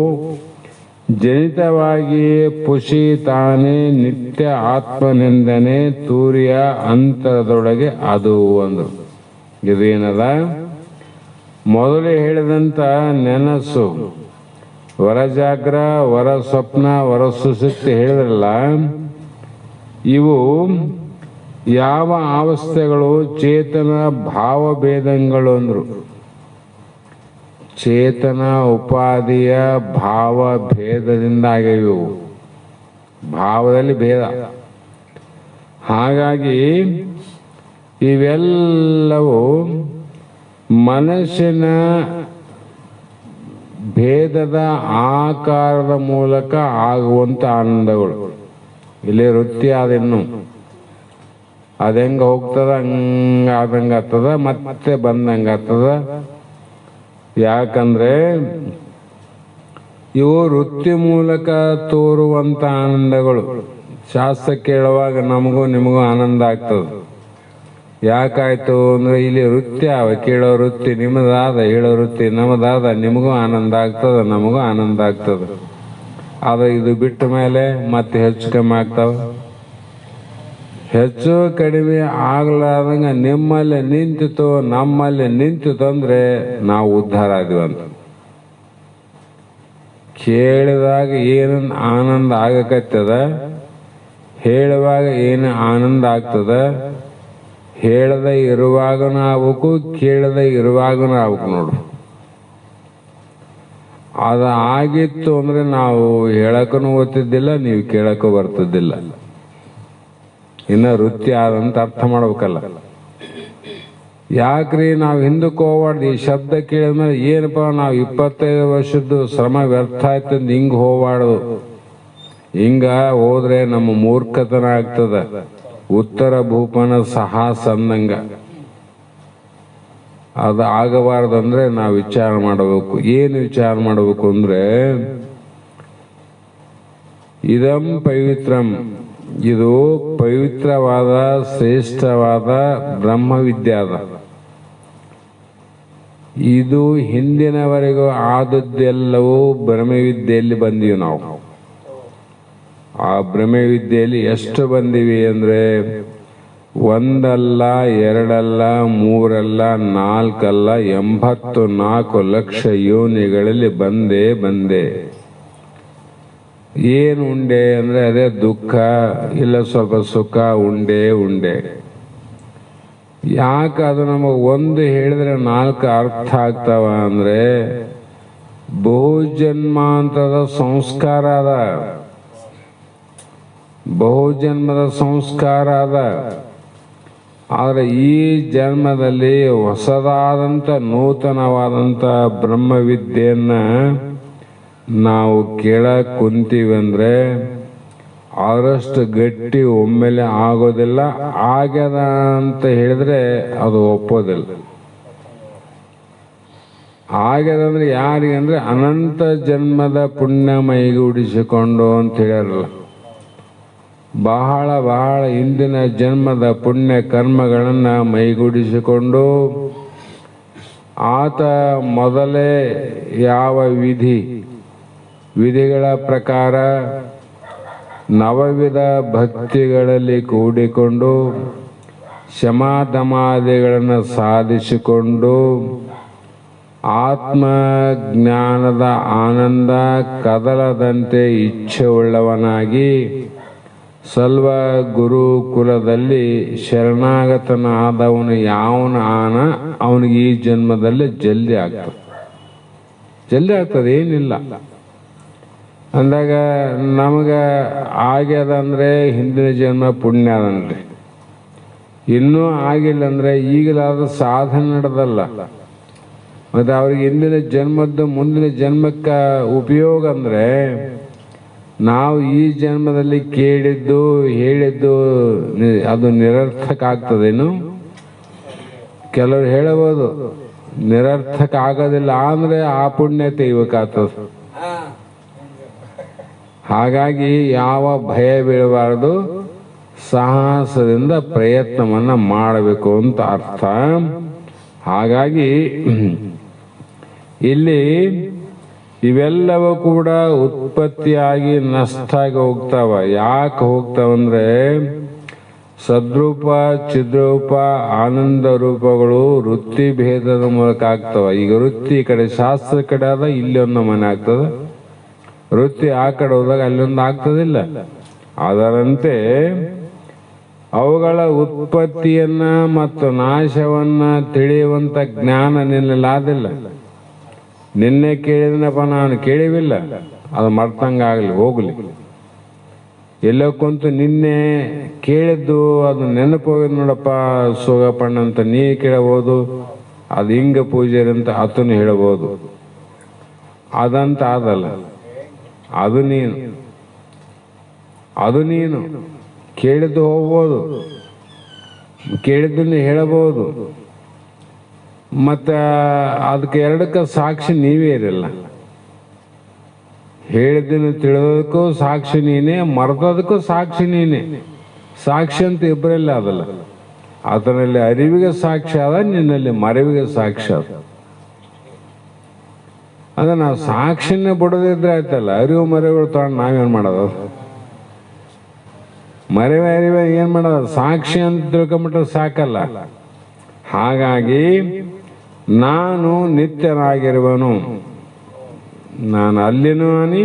ಜನಿತವಾಗಿ ಪುಷಿ ತಾನೇ ನಿತ್ಯ ಆತ್ಮನಿಂದನೆ ತೂರ್ಯ ಅಂತರದೊಳಗೆ ಅದು ಒಂದು. ಇದೇನದ? ಮೊದಲೇ ಹೇಳಿದಂತ ನೆನಸು, ವರಜಾಗ್ರ, ವರ ಸ್ವಪ್ನ, ವರ ಸುಸುಪ್ತಿ ಹೇಳಿದ್ರಲ್ಲ, ಇವು ಯಾವ ಅವಸ್ಥೆಗಳು? ಚೇತನ ಭಾವಭೇದಂಗಳು ಅಂದ್ರು. ಚೇತನ ಉಪಾಧಿಯ ಭಾವ ಭೇದದಿಂದ ಆಗಿವೆ. ಭಾವದಲ್ಲಿ ಭೇದ. ಹಾಗಾಗಿ ಇವೆಲ್ಲವೂ ಮನಸ್ಸಿನ ಭೇದದ ಆಕಾರದ ಮೂಲಕ ಆಗುವಂತ ಆನಂದಗಳು. ಇಲ್ಲಿ ವೃತ್ತಿ ಆದಿನ್ನು ಅದೆಂಗ ಹೋಗ್ತದ, ಹಂಗಾದಂಗ ಆಗ್ತದ, ಮತ್ತೆ ಬಂದಂಗ ಆಗ್ತದ. ಯಾಕಂದ್ರೆ ಇವು ವೃತ್ತಿ ಮೂಲಕ ತೋರುವಂತ ಆನಂದಗಳು. ಶಾಸ್ತ್ರ ಕೇಳುವಾಗ ನಮಗೂ ನಿಮಗೂ ಆನಂದ ಆಗ್ತದೆ. ಯಾಕಾಯ್ತು ಅಂದ್ರೆ ಇಲ್ಲಿ ವೃತ್ತಿ ಅವ. ಕೇಳೋ ವೃತ್ತಿ ನಿಮ್ಮದಾದ, ಹೇಳೋ ವೃತ್ತಿ ನಮ್ಮದಾದ, ನಿಮಗೂ ಆನಂದ ಆಗ್ತದ, ನಮಗೂ ಆನಂದ ಆಗ್ತದ. ಆದ್ರೆ ಇದು ಬಿಟ್ಟ ಮೇಲೆ ಮತ್ತೆ ಹೆಚ್ಚು ಕಮ್ಮಿ ಆಗ್ತಾವ. ಹೆಚ್ಚು ಕಡಿಮೆ ಆಗ್ಲಾರ್ದಂಗ ನಿಮ್ಮಲ್ಲಿ ನಿಂತಿತು, ನಮ್ಮಲ್ಲಿ ನಿಂತಿತು ಅಂದ್ರೆ ನಾವು ಉದ್ಧಾರ ಆದಿವಂತ. ಕೇಳಿದಾಗ ಏನು ಆನಂದ ಆಗಕತ್ತದ, ಹೇಳುವಾಗ ಏನು ಆನಂದ ಆಗ್ತದ, ಹೇಳದೆ ಇರುವಾಗನೂ ಆಗ್ಬೇಕು, ಕೇಳದೆ ಇರುವಾಗನೂ ಆಗ್ಬೇಕು. ನೋಡು, ಅದು ಆಗಿತ್ತು ಅಂದ್ರೆ ನಾವು ಹೇಳಕ್ಕೂ ಗೊತ್ತಿದ್ದಿಲ್ಲ, ನೀವು ಕೇಳಕ್ಕೂ ಬರ್ತಿದ್ದಿಲ್ಲ. ಇನ್ನು ವೃತ್ತಿ ಆದಂತ ಅರ್ಥ ಮಾಡ್ಬೇಕಲ್ಲ. ಯಾಕ್ರಿ ನಾವು ಹಿಂದಕ್ಕೆ ಹೋಗ್ಬಾರ್ದು? ಈ ಶಬ್ದ ಕೇಳಿದ್ಮೇಲೆ ಏನಪ್ಪ ನಾವು 25 ವರ್ಷದ್ದು ಶ್ರಮ ವ್ಯರ್ಥ ಆಯ್ತಂದು ಹಿಂಗ್ ಹೋಗ್ಬಾರ್ದು. ಹಿಂಗ ಹೋದ್ರೆ ನಮ್ಮ ಮೂರ್ಖತನ ಆಗ್ತದ. ಉತ್ತರ ಭೂಪನ ಸಾಹಸ ಅಂದಂಗ ಅದು ಆಗಬಾರ್ದಂದ್ರೆ ನಾವು ವಿಚಾರ ಮಾಡಬೇಕು. ಏನು ವಿಚಾರ ಮಾಡಬೇಕು ಅಂದ್ರೆ, ಇದಂ ಪವಿತ್ರಂ, ಇದು ಪವಿತ್ರವಾದ ಶ್ರೇಷ್ಠವಾದ ಬ್ರಹ್ಮವಿದ್ಯೆ ಅದ. ಇದು ಹಿಂದಿನವರೆಗೂ ಆದದ್ದೆಲ್ಲವೂ ಬ್ರಹ್ಮವಿದ್ಯೆಯಲ್ಲಿ ಬಂದೀವಿ ನಾವು. ಆ ಬ್ರಹ್ಮವಿದ್ಯೆಯಲ್ಲಿ ಎಷ್ಟು ಬಂದಿವಿ ಅಂದ್ರೆ, ಒಂದಲ್ಲ, ಎರಡಲ್ಲ, ಮೂರಲ್ಲ, ನಾಲ್ಕಲ್ಲ, 84 ಲಕ್ಷ ಯೋನಿಗಳಲ್ಲಿ ಬಂದೆ. ಏನು ಉಂಡೆ ಅಂದ್ರೆ ಅದೇ ದುಃಖ, ಇಲ್ಲ ಸ್ವಲ್ಪ ಸುಖ ಉಂಡೆ. ಯಾಕೆ ಅದು ನಮಗೆ ಒಂದು ಹೇಳಿದ್ರೆ 4 ಅರ್ಥ ಆಗ್ತಾವ ಅಂದ್ರೆ, ಬಹುಜನ್ಮಾಂತರದ ಸಂಸ್ಕಾರ ಅದ, ಬಹುಜನ್ಮದ ಸಂಸ್ಕಾರ ಅದ. ಆದರೆ ಈ ಜನ್ಮದಲ್ಲಿ ಹೊಸದಾದಂಥ ನೂತನವಾದಂಥ ಬ್ರಹ್ಮವಿದ್ಯೆಯನ್ನ ನಾವು ಕೇಳಕ್ ಕುಂತೀವಿ ಅಂದ್ರೆ ಅದರಷ್ಟು ಗಟ್ಟಿ ಒಮ್ಮೆಲೆ ಆಗೋದಿಲ್ಲ. ಆಗ್ಯದ ಅಂತ ಹೇಳಿದ್ರೆ ಅದು ಒಪ್ಪೋದಿಲ್ಲ. ಆಗ್ಯದಂದ್ರೆ ಯಾರಿಗೆ ಅಂದ್ರೆ ಅನಂತ ಜನ್ಮದ ಪುಣ್ಯ ಮೈಗೂಡಿಸಿಕೊಂಡು ಅಂತ ಹೇಳ್ಯಾರಲ್ಲ. ಬಹಳ ಹಿಂದಿನ ಜನ್ಮದ ಪುಣ್ಯ ಕರ್ಮಗಳನ್ನು ಮೈಗೂಡಿಸಿಕೊಂಡು ಆತ ಮೊದಲೇ ಯಾವ ವಿಧಿಗಳ ಪ್ರಕಾರ ನವವಿಧ ಭಕ್ತಿಗಳಲ್ಲಿ ಕೂಡಿಕೊಂಡು ಶಮಾಧಮಾದಿಗಳನ್ನು ಸಾಧಿಸಿಕೊಂಡು ಆತ್ಮಜ್ಞಾನದ ಆನಂದ ಕದಲದಂತೆ ಇಚ್ಛೆಯುಳ್ಳವನಾಗಿ ಸಲ್ವ ಗುರುಕುಲದಲ್ಲಿ ಶರಣಾಗತನಾದವನು ಯಾವನ ಅವನಿಗೆ ಈ ಜನ್ಮದಲ್ಲಿ ಜಲ್ದಿ ಆಗ್ತದೆ. ಏನಿಲ್ಲ ಅಂದಾಗ ನಮಗೆ ಆಗ್ಯದ ಅಂದ್ರೆ ಹಿಂದಿನ ಜನ್ಮ ಪುಣ್ಯ ಅದನ್ರಿ. ಇನ್ನೂ ಆಗಿಲ್ಲ ಅಂದ್ರೆ ಈಗಲಾದ ಸಾಧನೆ ನಡೆದಲ್ಲ. ಮತ್ತೆ ಅವ್ರಿಗೆ ಹಿಂದಿನ ಜನ್ಮದ್ದು ಮುಂದಿನ ಜನ್ಮಕ್ಕೆ ಉಪಯೋಗ ಅಂದ್ರೆ, ನಾವು ಈ ಜನ್ಮದಲ್ಲಿ ಕೇಳಿದ್ದು ಹೇಳಿದ್ದು ಅದು ನಿರರ್ಥಕ ಆಗ್ತದೇನು? ಕೆಲವರು ಹೇಳಬಹುದು ನಿರರ್ಥಕ ಆಗೋದಿಲ್ಲ ಅಂದ್ರೆ ಆ ಪುಣ್ಯ ತೆಗಿಬೇಕಾಗ್ತದೆ. ಹಾಗಾಗಿ ಯಾವ ಭಯ ಬೀಳಬಾರದು, ಸಾಹಸದಿಂದ ಪ್ರಯತ್ನವನ್ನ ಮಾಡಬೇಕು ಅಂತ ಅರ್ಥ. ಹಾಗಾಗಿ ಇಲ್ಲಿ ಇವೆಲ್ಲವೂ ಕೂಡ ಉತ್ಪತ್ತಿಯಾಗಿ ನಷ್ಟ ಆಗಿ ಹೋಗ್ತಾವ. ಯಾಕೆ ಹೋಗ್ತಾವಂದ್ರೆ, ಸದ್ರೂಪ ಚಿದ್ರೂಪ ಆನಂದ ರೂಪಗಳು ವೃತ್ತಿ ಭೇದದ ಮೂಲಕ ಆಗ್ತಾವ. ಈಗ ವೃತ್ತಿ ಈ ಕಡೆ ಶಾಸ್ತ್ರ ಕಡೆ ಆದ, ಇಲ್ಲಿ ಒಂದು ಮನೆ ಆಗ್ತದ. ವೃತ್ತಿ ಆ ಕಡೆ ಹೋದಾಗ ಅಲ್ಲೊಂದು ಆಗ್ತದಿಲ್ಲ. ಅದರಂತೆ ಅವುಗಳ ಉತ್ಪತ್ತಿಯನ್ನ ಮತ್ತು ನಾಶವನ್ನ ತಿಳಿಯುವಂತ ಜ್ಞಾನ ನಿನ್ನಲ್ಲಾದಿಲ್ಲ. ನಿನ್ನೆ ಕೇಳಿದನಪ್ಪ, ನಾನು ಕೇಳಿವಿಲ್ಲ, ಅದು ಮರ್ತಂಗಾಗಲಿ ಹೋಗ್ಲಿ. ಎಲ್ಲೋ ಕುಂತು ನಿನ್ನೆ ಕೇಳಿದ್ದು ಅದು ನೆನಪು ಹೋಗಿದ್ ನೋಡಪ್ಪ ಸೋಗಪ್ಪಣ್ಣ ಅಂತ ನೀ ಕೇಳಬಹುದು. ಅದು ಹಿಂಗ ಪೂಜೆ ಅಂತ ಆತನು ಹೇಳಬಹುದು. ಅದಂತ ಆದಲ್ಲ, ಅದು ನೀನು ಕೇಳಿದ್ದು ಹೋಗ್ಬೋದು, ಕೇಳಿದ್ದನ್ನು ಹೇಳಬಹುದು. ಮತ್ತೆ ಅದಕ್ಕೆ ಎರಡಕ್ಕ ಸಾಕ್ಷಿ ನೀವೇ ಇರಲ್ಲ. ಹೇಳಿದ್ದನ್ನು ತಿಳಿದೋದಕ್ಕೂ ಸಾಕ್ಷಿ ನೀನೇ, ಮರೆತೋದಕ್ಕೂ ಸಾಕ್ಷಿ ನೀನೇ. ಸಾಕ್ಷಿ ಅಂತ ಇಬ್ಬರಲ್ಲ ಅದಲ್ಲ. ಅದರಲ್ಲಿ ಅರಿವಿಗೆ ಸಾಕ್ಷಿ ಅದ, ನಿನ್ನಲ್ಲಿ ಮರೆವಿಗೆ ಸಾಕ್ಷಿ ಅದ. ಅದ ನಾವು ಸಾಕ್ಷಿನ ಬಿಡೋದಿದ್ರೆ ಆಯ್ತಲ್ಲ. ಅರಿವು ಮರೆವುಗಳು ತಗೊಂಡು ನಾವೇನು ಮಾಡೋದು? ಮರೆವೆ ಅರಿವೆ ಏನ್ ಮಾಡೋದು? ಸಾಕ್ಷಿ ಅಂತ ತಿಳ್ಕೊಂಬಿಟ್ರೆ ಸಾಕಲ್ಲ. ಹಾಗಾಗಿ ನಾನು ನಿತ್ಯನಾಗಿರುವನು, ನಾನು ಅಲ್ಲಿನೂ ನಾನಿ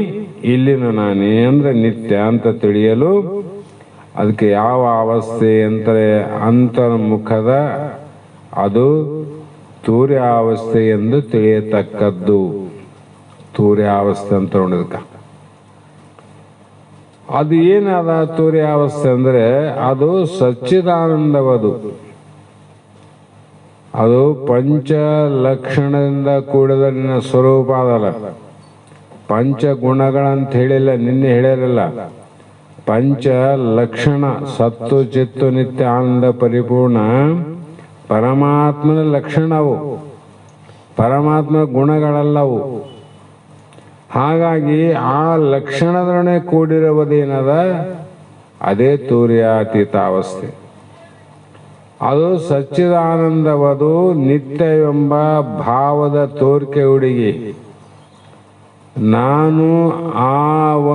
ಇಲ್ಲಿನೂ ನಾನೇ ಅಂದ್ರೆ ನಿತ್ಯ ಅಂತ ತಿಳಿಯಲು ಅದಕ್ಕೆ ಯಾವ ಅವಸ್ಥೆ ಅಂತಾರೆ ಅಂತರ್ಮುಖದ, ಅದು ತೂರ್ಯ ಅವಸ್ಥೆ ಎಂದು ತಿಳಿಯತಕ್ಕದ್ದು. ತೂರ್ಯಾವಸ್ಥೆ ಅಂತ ನೋಡಿದಕ್ಕ. ಅದು ಏನದ ತೂರ್ಯಾವಸ್ಥೆ ಅಂದ್ರೆ ಅದು ಸಚ್ಚಿದಾನಂದವದು. ಅದು ಪಂಚ ಲಕ್ಷಣದಿಂದ ಕೂಡಿದ ನಿನ್ನ ಸ್ವರೂಪ ಅದಲ್ಲ. ಪಂಚ ಗುಣಗಳಂತ ಹೇಳಿಲ್ಲ, ನಿನ್ನೆ ಹೇಳಿರಲ್ಲ. ಪಂಚ ಲಕ್ಷಣ ಸತ್ತು ಚಿತ್ತು ನಿತ್ಯ ಆನಂದ ಪರಿಪೂರ್ಣ ಪರಮಾತ್ಮನ ಲಕ್ಷಣವು, ಪರಮಾತ್ಮ ಗುಣಗಳಲ್ಲವು. ಹಾಗಾಗಿ ಆ ಲಕ್ಷಣದೊಡನೆ ಕೂಡಿರುವುದೇನದ ಅದೇ ತೂರ್ಯಾತೀತ ಅವಸ್ಥೆ. ಅದು ಸಚ್ಚಿದಾನಂದವದು, ನಿತ್ಯವೆಂಬ ಭಾವದ ತೋರಿಕೆ ಹುಡುಗಿ. ನಾನು ಆ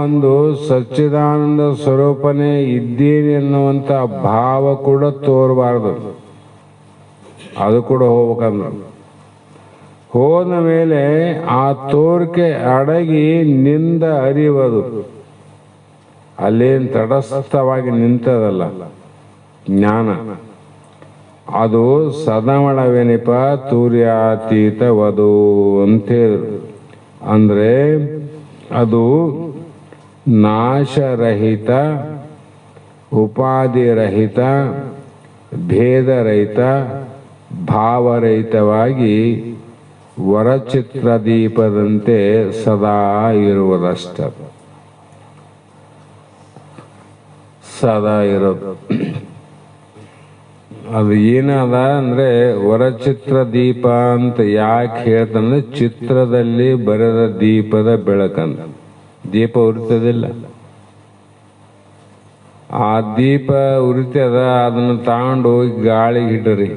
ಒಂದು ಸಚ್ಚಿದಾನಂದ ಸ್ವರೂಪನೇ ಇದ್ದೀನಿ ಎನ್ನುವಂಥ ಭಾವ ಕೂಡ ತೋರಬಾರ್ದು. ಅದು ಕೂಡ ಹೋಗ್ಬೇಕಂದ್ರೆ ಹೋದ ಮೇಲೆ ಆ ತೋರಿಕೆ ಅಡಗಿ ನಿಂದ ಅರಿವದು. ಅಲ್ಲೇನು ತಟಸ್ಥವಾಗಿ ನಿಂತದಲ್ಲ ಜ್ಞಾನ, ಅದು ಸದಮಳವೆನಿಪ ತೂರ್ಯಾತೀತವದು ಅಂತ ಹೇಳಿದ್ರು. ಅಂದ್ರೆ ಅದು ನಾಶರಹಿತ, ಉಪಾಧಿರಹಿತ, ಭೇದರಹಿತ, ಭಾವರಹಿತವಾಗಿ ವರಚಿತ್ರ ದೀಪದಂತೆ ಸದಾ ಇರುವುದಷ್ಟ. ಸದಾ ಇರೋದು ಅದು ಏನದ ಅಂದ್ರೆ ವರಚಿತ್ರ ದೀಪ ಅಂತ ಯಾಕೆ ಹೇಳ್ತಂದ್ರೆ ಚಿತ್ರದಲ್ಲಿ ಬರೆದ ದೀಪದ ಬೆಳಕಂತ. ದೀಪ ಉರಿತದಿಲ್ಲ, ಆ ದೀಪ ಉರಿತದ, ಅದನ್ನು ತಗೊಂಡು ಹೋಗಿ ಗಾಳಿಗೆ ಇಡ್ರಿ,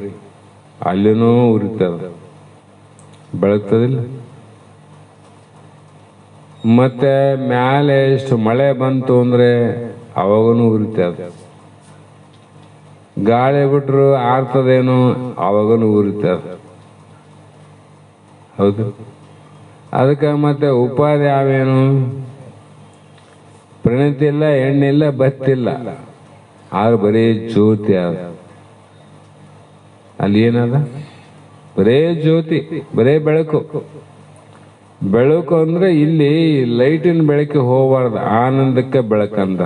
ಅಲ್ಲಿನೂ ಉರಿತದ, ಬೆಳಗ್ತದಿಲ್ಲ. ಮತ್ತೆ ಮ್ಯಾಲೆ ಎಷ್ಟು ಮಳೆ ಬಂತು ಅಂದ್ರೆ ಅವಾಗೂ ಉರಿತದ. ಗಾಳಿ ಬಿಟ್ರು ಆರ್ತದೇನು, ಅವಾಗೂ ಉರಿತದ. ಹೌದು. ಅದಕ್ಕೆ ಮತ್ತೆ ಉಪಾಧಿ ಯಾವೇನು? ಪ್ರಣತಿ ಇಲ್ಲ, ಎಣ್ಣಿಲ್ಲ, ಬತ್ತಿಲ್ಲ, ಆದ್ರೆ ಬರೀ ಜ್ಯೋತಿ ಅದ. ಅಲ್ಲಿ ಏನದ? ಬರೇ ಜ್ಯೋತಿ, ಬರೇ ಬೆಳಕು. ಬೆಳಕು ಅಂದ್ರೆ ಇಲ್ಲಿ ಲೈಟಿನ ಬೆಳಕಿಗೆ ಹೋಗಬಾರ್ದು, ಆನಂದಕ್ಕೆ ಬೆಳಕಂದ.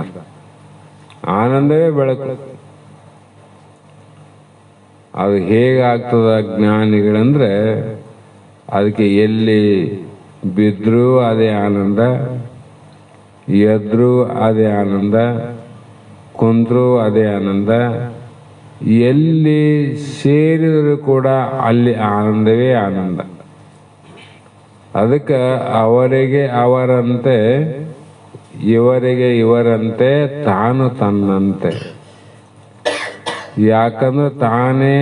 ಆನಂದವೇ ಬೆಳಕು. ಅದು ಹೇಗಾಗ್ತದ ಜ್ಞಾನಿಗಳಂದ್ರೆ, ಅದಕ್ಕೆ ಎಲ್ಲಿ ಬಿದ್ರೂ ಅದೇ ಆನಂದ, ಎದ್ರೂ ಅದೇ ಆನಂದ, ಕುಂತ್ರೂ ಅದೇ ಆನಂದ, ಎಲ್ಲಿ ಸೇರಿದರೂ ಕೂಡ ಅಲ್ಲಿ ಆನಂದವೇ ಆನಂದ. ಅದಕ್ಕೆ ಅವರಿಗೆ ಅವರಂತೆ, ಇವರಿಗೆ ಇವರಂತೆ, ತಾನು ತನ್ನಂತೆ. ಯಾಕಂದ್ರೆ ತಾನೇ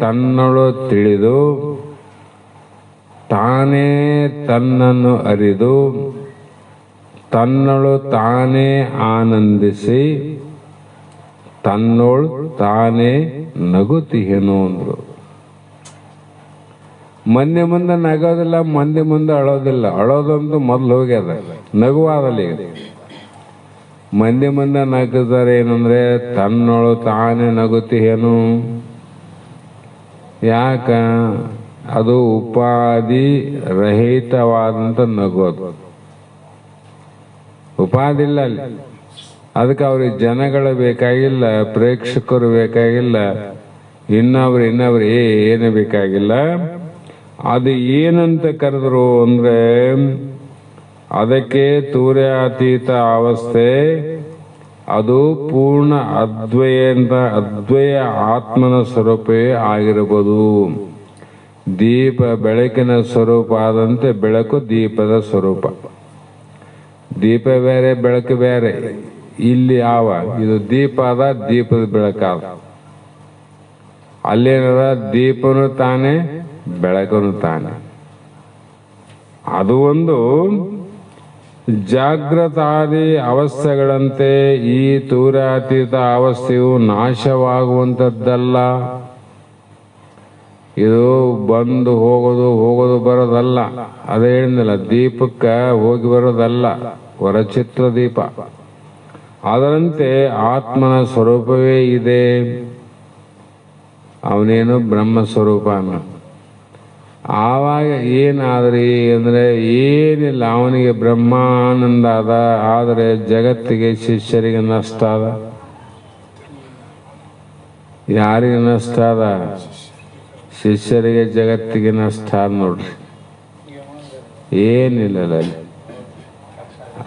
ತನ್ನಳು ತಿಳಿದು, ತಾನೇ ತನ್ನನ್ನು ಅರಿದು, ತನ್ನಳು ತಾನೇ ಆನಂದಿಸಿ, ತನ್ನೋಳು ತಾನೇ ನಗುತ್ತಿಹೇನು ಅಂದ್ರು. ಮಂದಿ ಮುಂದೆ ನಗೋದಿಲ್ಲ, ಮಂದಿ ಮುಂದೆ ಅಳೋದಿಲ್ಲ. ಅಳೋದಂತೂ ಮೊದಲು ಹೋಗ್ಯದ, ನಗುವಾದಲ್ಲಿ. ಮಂದಿ ಮುಂದೆ ನಗುತ್ತಾರೆ ಏನಂದ್ರೆ ತನ್ನೋಳು ತಾನೇ ನಗುತ್ತಿಹೇನು. ಯಾಕ? ಅದು ಉಪಾಧಿ ರಹಿತವಾದಂಥ ನಗೋದು. ಉಪಾಧಿ ಇಲ್ಲ ಅಲ್ಲಿ. ಅದಕ್ಕೆ ಅವ್ರಿಗೆ ಜನಗಳು ಬೇಕಾಗಿಲ್ಲ, ಪ್ರೇಕ್ಷಕರು ಬೇಕಾಗಿಲ್ಲ, ಇನ್ನೊಬ್ರು ಏನು ಬೇಕಾಗಿಲ್ಲ. ಅದು ಏನಂತ ಕರೆದ್ರು ಅಂದ್ರೆ ಅದಕ್ಕೆ ತೂರ್ಯಾತೀತ ಅವಸ್ಥೆ. ಅದು ಪೂರ್ಣ ಅದ್ವಯ ಆತ್ಮನ ಸ್ವರೂಪವೇ ಆಗಿರಬಹುದು. ದೀಪ ಬೆಳಕಿನ ಸ್ವರೂಪ ಆದಂತೆ ಬೆಳಕು ದೀಪದ ಸ್ವರೂಪ. ದೀಪ ಬೇರೆ, ಬೆಳಕು ಬೇರೆ. ಇಲ್ಲಿ ಇದು ದೀಪ ಅದ, ದೀಪದ ಬೆಳಕಾದ. ಅಲ್ಲೇನದ? ದೀಪನು ತಾನೆ, ಬೆಳಕನು ತಾನೆ. ಅದು ಒಂದು ಜಾಗೃತಾದಿ ಅವಸ್ಥೆಗಳಂತೆ ಈ ತೂರ್ಯಾತೀತ ಅವಸ್ಥೆಯು ನಾಶವಾಗುವಂಥದ್ದಲ್ಲ. ಇದು ಬಂದು ಹೋಗೋದು ಬರೋದಲ್ಲ. ಅದೇ ಹೇಳಿದ್ನಲ್ಲ, ದೀಪಕ್ಕೆ ಹೋಗಿ ಬರೋದಲ್ಲ, ವರಚಿತ್ರ ದೀಪ. ಅದರಂತೆ ಆತ್ಮನ ಸ್ವರೂಪವೇ ಇದೆ. ಅವನೇನು ಬ್ರಹ್ಮ ಸ್ವರೂಪ. ಆವಾಗ ಏನಾದ್ರಿ ಅಂದರೆ ಏನಿಲ್ಲ, ಅವನಿಗೆ ಬ್ರಹ್ಮಾನಂದ ಅದ, ಆದರೆ ಜಗತ್ತಿಗೆ ಶಿಷ್ಯರಿಗೆ ನಷ್ಟ ಅದ. ಯಾರಿಗೆ ನಷ್ಟ ಅದ? ಶಿಷ್ಯರಿಗೆ, ಜಗತ್ತಿಗೆ ನಷ್ಟ ಅದ ನೋಡ್ರಿ. ಏನಿಲ್ಲ ಅಲ್ಲಿ.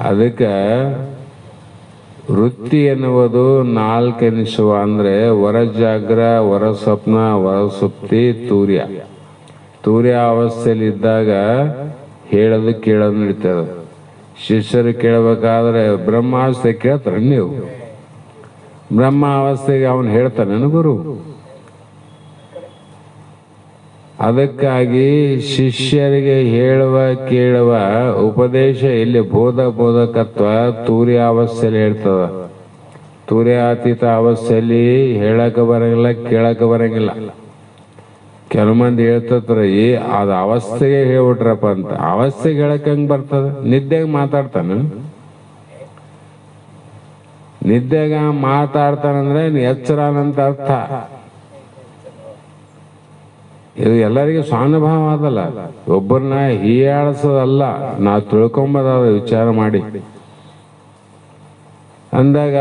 ಅದಕ್ಕೆ ವೃತ್ತಿ ಎನ್ನುವುದು ನಾಲ್ಕೆನಿಸುವ ಅಂದರೆ ವರಜಾಗ್ರ, ವರಸ್ವಪ್ನ, ವರಸುಪ್ತಿ, ತೂರ್ಯ. ತೂರ್ಯ ಅವಸ್ಥೆಯಲ್ಲಿ ಇದ್ದಾಗ ಹೇಳೋದು ಕೇಳೋದು ನಡೀತದೆ. ಶಿಷ್ಯರು ಕೇಳಬೇಕಾದ್ರೆ ಬ್ರಹ್ಮಾವಸ್ಥೆ ಕೇಳ್ತಾರೆ ನೀವು. ಬ್ರಹ್ಮ ಅವಸ್ಥೆಗೆ ಅವನು ಹೇಳ್ತಾನೆ ಗುರು. ಅದಕ್ಕಾಗಿ ಶಿಷ್ಯರಿಗೆ ಹೇಳುವ ಕೇಳುವ ಉಪದೇಶ ಇಲ್ಲಿ ಬೋಧಕತ್ವ ತೂರ್ಯಾವಸ್ಥೆಯಲ್ಲಿ ಹೇಳ್ತದ. ತೂರ್ಯಾತೀತ ಅವಸ್ಥೆಯಲ್ಲಿ ಹೇಳಕ್ಕೆ ಬರಂಗಿಲ್ಲ, ಕೇಳಕ್ಕೆ ಬರಂಗಿಲ್ಲ. ಕೆಲವು ಮಂದಿ ಹೇಳ್ತಾರೆ ಅದು ಅವಸ್ಥೆಗೆ ಹೇಳ್ಬಿಟ್ರಪ್ಪ ಅಂತ. ಅವಸ್ಥೆಗೆ ಹೇಳಕ್ ಹೆಂಗ್ ಬರ್ತದ? ನಿದ್ದೆಗೆ ಮಾತಾಡ್ತಾನ. ನಿದ್ದೆಗ ಮಾತಾಡ್ತಾನಂದ್ರೆ ಎಚ್ಚರಾನಂತ ಅರ್ಥ. ಇದು ಎಲ್ಲರಿಗೂ ಸ್ವಾನುಭಾವ ಅದಲ್ಲ, ಒಬ್ಬರನ್ನ ಹೀಯಾಳಿಸೋದಲ್ಲ, ನಾವು ತಿಳ್ಕೊಂಬದಾದ ವಿಚಾರ ಮಾಡಿ ಅಂದಾಗ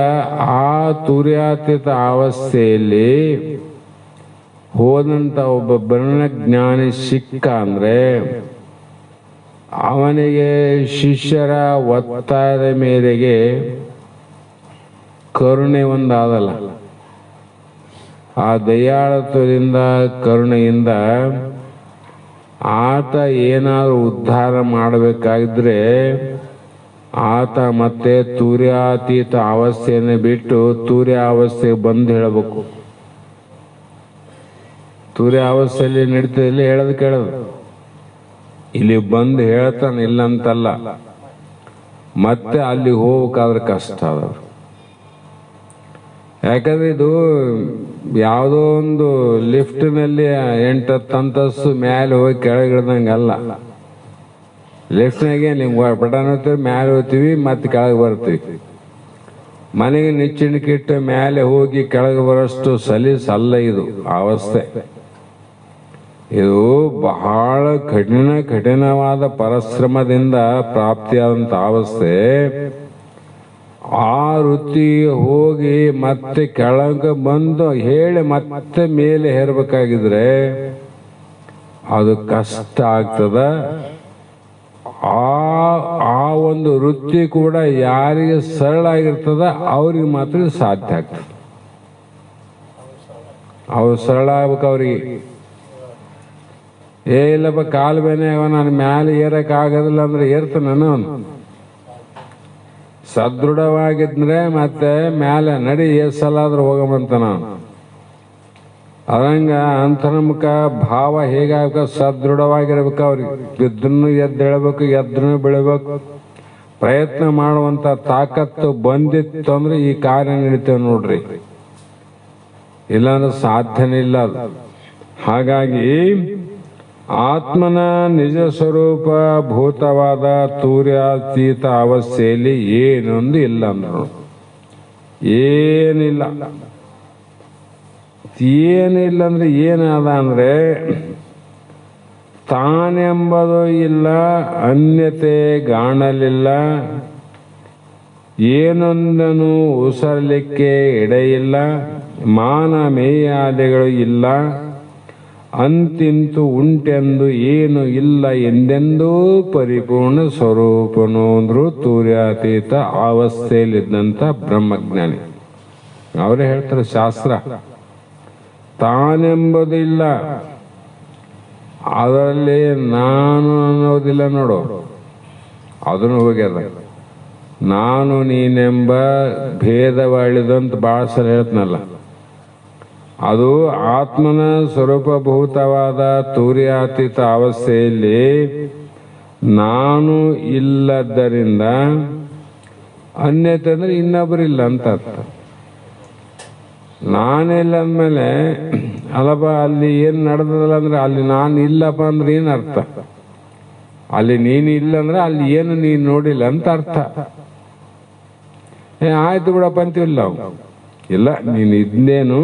ಆ ತುರ್ಯಾತೀತ ಅವಸ್ಥೆಯಲ್ಲಿ ಹೋದಂತ ಒಬ್ಬ ಬ್ರಹ್ಮಜ್ಞಾನಿ ಸಿಕ್ಕ ಅಂದ್ರೆ ಅವನಿಗೆ ಶಿಷ್ಯರ ಒತ್ತಾಯದ ಮೇರೆಗೆ ಕರುಣೆ ಒಂದಾದಲ್ಲ. ಆ ದಯಾಳತ್ವದಿಂದ, ಕರುಣೆಯಿಂದ ಆತ ಏನಾದರೂ ಉದ್ಧಾರ ಮಾಡಬೇಕಾಗಿದ್ರೆ ಆತ ಮತ್ತೆ ತೂರ್ಯಾತೀತ ಅವಸ್ಥೆಯನ್ನು ಬಿಟ್ಟು ತೂರ್ಯ ಅವಸ್ಥೆಗೆ ಬಂದು ಹೇಳಬೇಕು. ತೂರ್ಯ ಅವಸ್ಥೆಯಲ್ಲಿ ನಡೀತದೆ, ಹೇಳೋದು ಕೇಳೋದು. ಇಲ್ಲಿ ಬಂದು ಹೇಳ್ತಾನೆ, ಇಲ್ಲ ಅಂತಲ್ಲ. ಮತ್ತೆ ಅಲ್ಲಿ ಹೋಗ್ಬೇಕಾದ್ರೆ ಕಷ್ಟ ಅದ. ಯಾಕಂದ್ರೆ ಇದು ಯಾವುದೋ ಒಂದು ಲಿಫ್ಟ್ನಲ್ಲಿ 8-10 ಅಂತಸ್ತು ಮೇಲೆ ಹೋಗಿ ಕೆಳಗಿಡ್ದಂಗಲ್ಲ. ಲಿಫ್ಟ್ನಾಗೆ ನಿಮ್ಗೆ ಬಟನ್ ಹೋಗ್ತೀವಿ, ಮೇಲೆ ಹೋಗ್ತೀವಿ, ಮತ್ತೆ ಕೆಳಗೆ ಬರ್ತೀವಿ. ಮನೆಗೆ ನಿಚ್ಚಿಣಕ್ಕಿಟ್ಟು ಮೇಲೆ ಹೋಗಿ ಕೆಳಗೆ ಬರೋಷ್ಟು ಸಲೀಸಲ್ಲ ಇದು ಅವಸ್ಥೆ. ಇದು ಬಹಳ ಕಠಿಣವಾದ ಪರಿಶ್ರಮದಿಂದ ಪ್ರಾಪ್ತಿಯಾದಂಥ ಅವಸ್ಥೆ. ಆ ವೃತ್ತಿ ಹೋಗಿ ಮತ್ತೆ ಕೆಳಗೆ ಬಂದು ಹೇಳಿ ಮತ್ತೆ ಮೇಲೆ ಹೇರಬೇಕಾಗಿದ್ರೆ ಅದು ಕಷ್ಟ ಆಗ್ತದ. ಆ ಒಂದು ವೃತ್ತಿ ಕೂಡ ಯಾರಿಗೆ ಸರಳ ಆಗಿರ್ತದ ಅವ್ರಿಗೆ ಮಾತ್ರ ಸಾಧ್ಯ ಆಗ್ತದೆ. ಅವ್ರು ಸರಳ ಆಗ್ಬೇಕು. ಅವ್ರಿಗೆ ಇಲ್ಲಪ್ಪ ಕಾಲು ಬೇನೆ ನಾನು ಮ್ಯಾಲೆ ಏರಕ್ಕೆ ಆಗೋದಿಲ್ಲ ಅಂದ್ರೆ ಏರ್ತಾನೆ. ಅವನು ಸದೃಢವಾಗಿದ್ರೆ ಮತ್ತೆ ಮ್ಯಾಲೆ ನಡಿ ಎಷ್ಟಲಾದ್ರೂ ಹೋಗಮಂತ ನಾವು. ಅದಂಗ ಅಂತರ್ಮುಖ ಭಾವ ಹೇಗಾಗಬೇಕು? ಸದೃಢವಾಗಿರ್ಬೇಕು. ಅವ್ರಿಗೆ ಬಿದ್ದನ್ನು ಎದ್ದೇಳಬೇಕು, ಎದ್ರೂ ಬೆಳಿಬೇಕು. ಪ್ರಯತ್ನ ಮಾಡುವಂತ ತಾಕತ್ತು ಬಂದಿತ್ತು ಅಂದ್ರೆ ಈ ಕಾರ್ಯ ನಡೀತೇವೆ ನೋಡ್ರಿ. ಇಲ್ಲಾಂದ್ರೆ ಸಾಧ್ಯನೇ ಇಲ್ಲ ಅದು. ಹಾಗಾಗಿ ಆತ್ಮನ ನಿಜ ಸ್ವರೂಪ ಭೂತವಾದ ತೂರ್ಯಾತೀತ ಅವಸ್ಥೆಯಲ್ಲಿ ಏನೊಂದು ಇಲ್ಲ ಅಂದ್ರು. ಏನಿಲ್ಲ. ಏನಿಲ್ಲ ಅಂದ್ರೆ ಏನದ ಅಂದ್ರೆ ತಾನೆಂಬುದು ಇಲ್ಲ, ಅನ್ಯತೆ ಕಾಣಲಿಲ್ಲ, ಏನೊಂದನ್ನು ಉಸರಲಿಕ್ಕೆ ಎಡೆಯಿಲ್ಲ, ಮಾನ ಮೇಯಾದಿಗಳು ಇಲ್ಲ, ಅಂತಿಂತು ಉಂಟೆಂದು ಏನು ಇಲ್ಲ ಎಂದೆಂದೂ ಪರಿಪೂರ್ಣ ಸ್ವರೂಪನು ಅಂದ್ರು ತೂರ್ಯಾತೀತ ಅವಸ್ಥೆಯಲ್ಲಿದ್ದಂಥ ಬ್ರಹ್ಮಜ್ಞಾನಿ. ಅವರೇ ಹೇಳ್ತಾರೆ ಶಾಸ್ತ್ರ, ತಾನೆಂಬುದಿಲ್ಲ, ಅದರಲ್ಲಿ ನಾನು ಅನ್ನೋದಿಲ್ಲ ನೋಡು, ಅದನ್ನು ಹೋಗ್ಯದ. ನಾನು ನೀನೆಂಬ ಭೇದವಾಳಿದಂತ ಭಾಳ ಸಲ ಹೇಳ್ತನಲ್ಲ, ಅದು ಆತ್ಮನ ಸ್ವರೂಪಭೂತವಾದ ತೂರ್ಯಾತೀತ ಅವಸ್ಥೆಯಲ್ಲಿ ನಾನು ಇಲ್ಲದ್ದರಿಂದ ಅನ್ಯತೆ ಅಂದ್ರೆ ಇನ್ನೊಬ್ಬರಿಲ್ಲ ಅಂತ ಅರ್ಥ. ನಾನಿಲ್ಲ ಅಂದಮೇಲೆ ಅಲ್ಲಪ್ಪ ಅಲ್ಲಿ ಏನು ನಡೆದಲ್ಲ ಅಂದ್ರೆ ಅಲ್ಲಿ ನಾನು ಇಲ್ಲಪ್ಪ ಅಂದ್ರೆ ಏನು ಅರ್ಥ? ಅಲ್ಲಿ ನೀನು ಇಲ್ಲ ಅಂದ್ರೆ ಅಲ್ಲಿ ಏನು ನೀನು ನೋಡಿಲ್ಲ ಅಂತ ಅರ್ಥ. ಆಯ್ತು ಬಿಡಪ್ಪ ಅಂತೀವಿಲ್ಲ ನಾವು. ಇಲ್ಲ, ನೀನು ಇದ್ನೇನು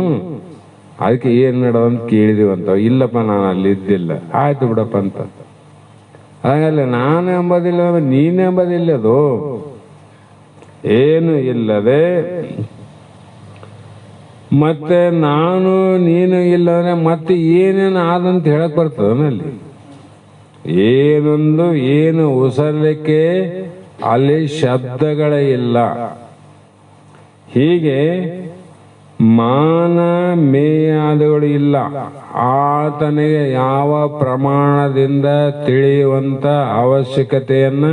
ಅದಕ್ಕೆ ಏನು ನಡೆದಂತ ಕೇಳಿದೀವಂತ. ಇಲ್ಲಪ್ಪ ನಾನು ಅಲ್ಲಿ ಇದ್ದಿಲ್ಲ. ಆಯ್ತು ಬಿಡಪ್ಪ ಅಂತ. ಹಾಗಲ್ಲ, ನಾನು ಎಂಬುದಿಲ್ಲ ನೀನೆಂಬುದಿಲ್ಲದು. ಏನು ಇಲ್ಲದೆ ಮತ್ತೆ ನಾನು ನೀನು ಇಲ್ಲದ್ರೆ ಮತ್ತೆ ಏನೇನು ಆದಂತ ಹೇಳಕ್ ಬರ್ತದನಲ್ಲಿ? ಏನೊಂದು ಏನು ಉಸರ್ಲಿಕ್ಕೆ ಅಲ್ಲಿ ಶಬ್ದಗಳೇ ಇಲ್ಲ. ಹೀಗೆ ಮಾನ ಮೇಯಾದಗಳು ಇಲ್ಲ. ಆತನಿಗೆ ಯಾವ ಪ್ರಮಾಣದಿಂದ ತಿಳಿಯುವಂತ ಅವಶ್ಯಕತೆಯನ್ನ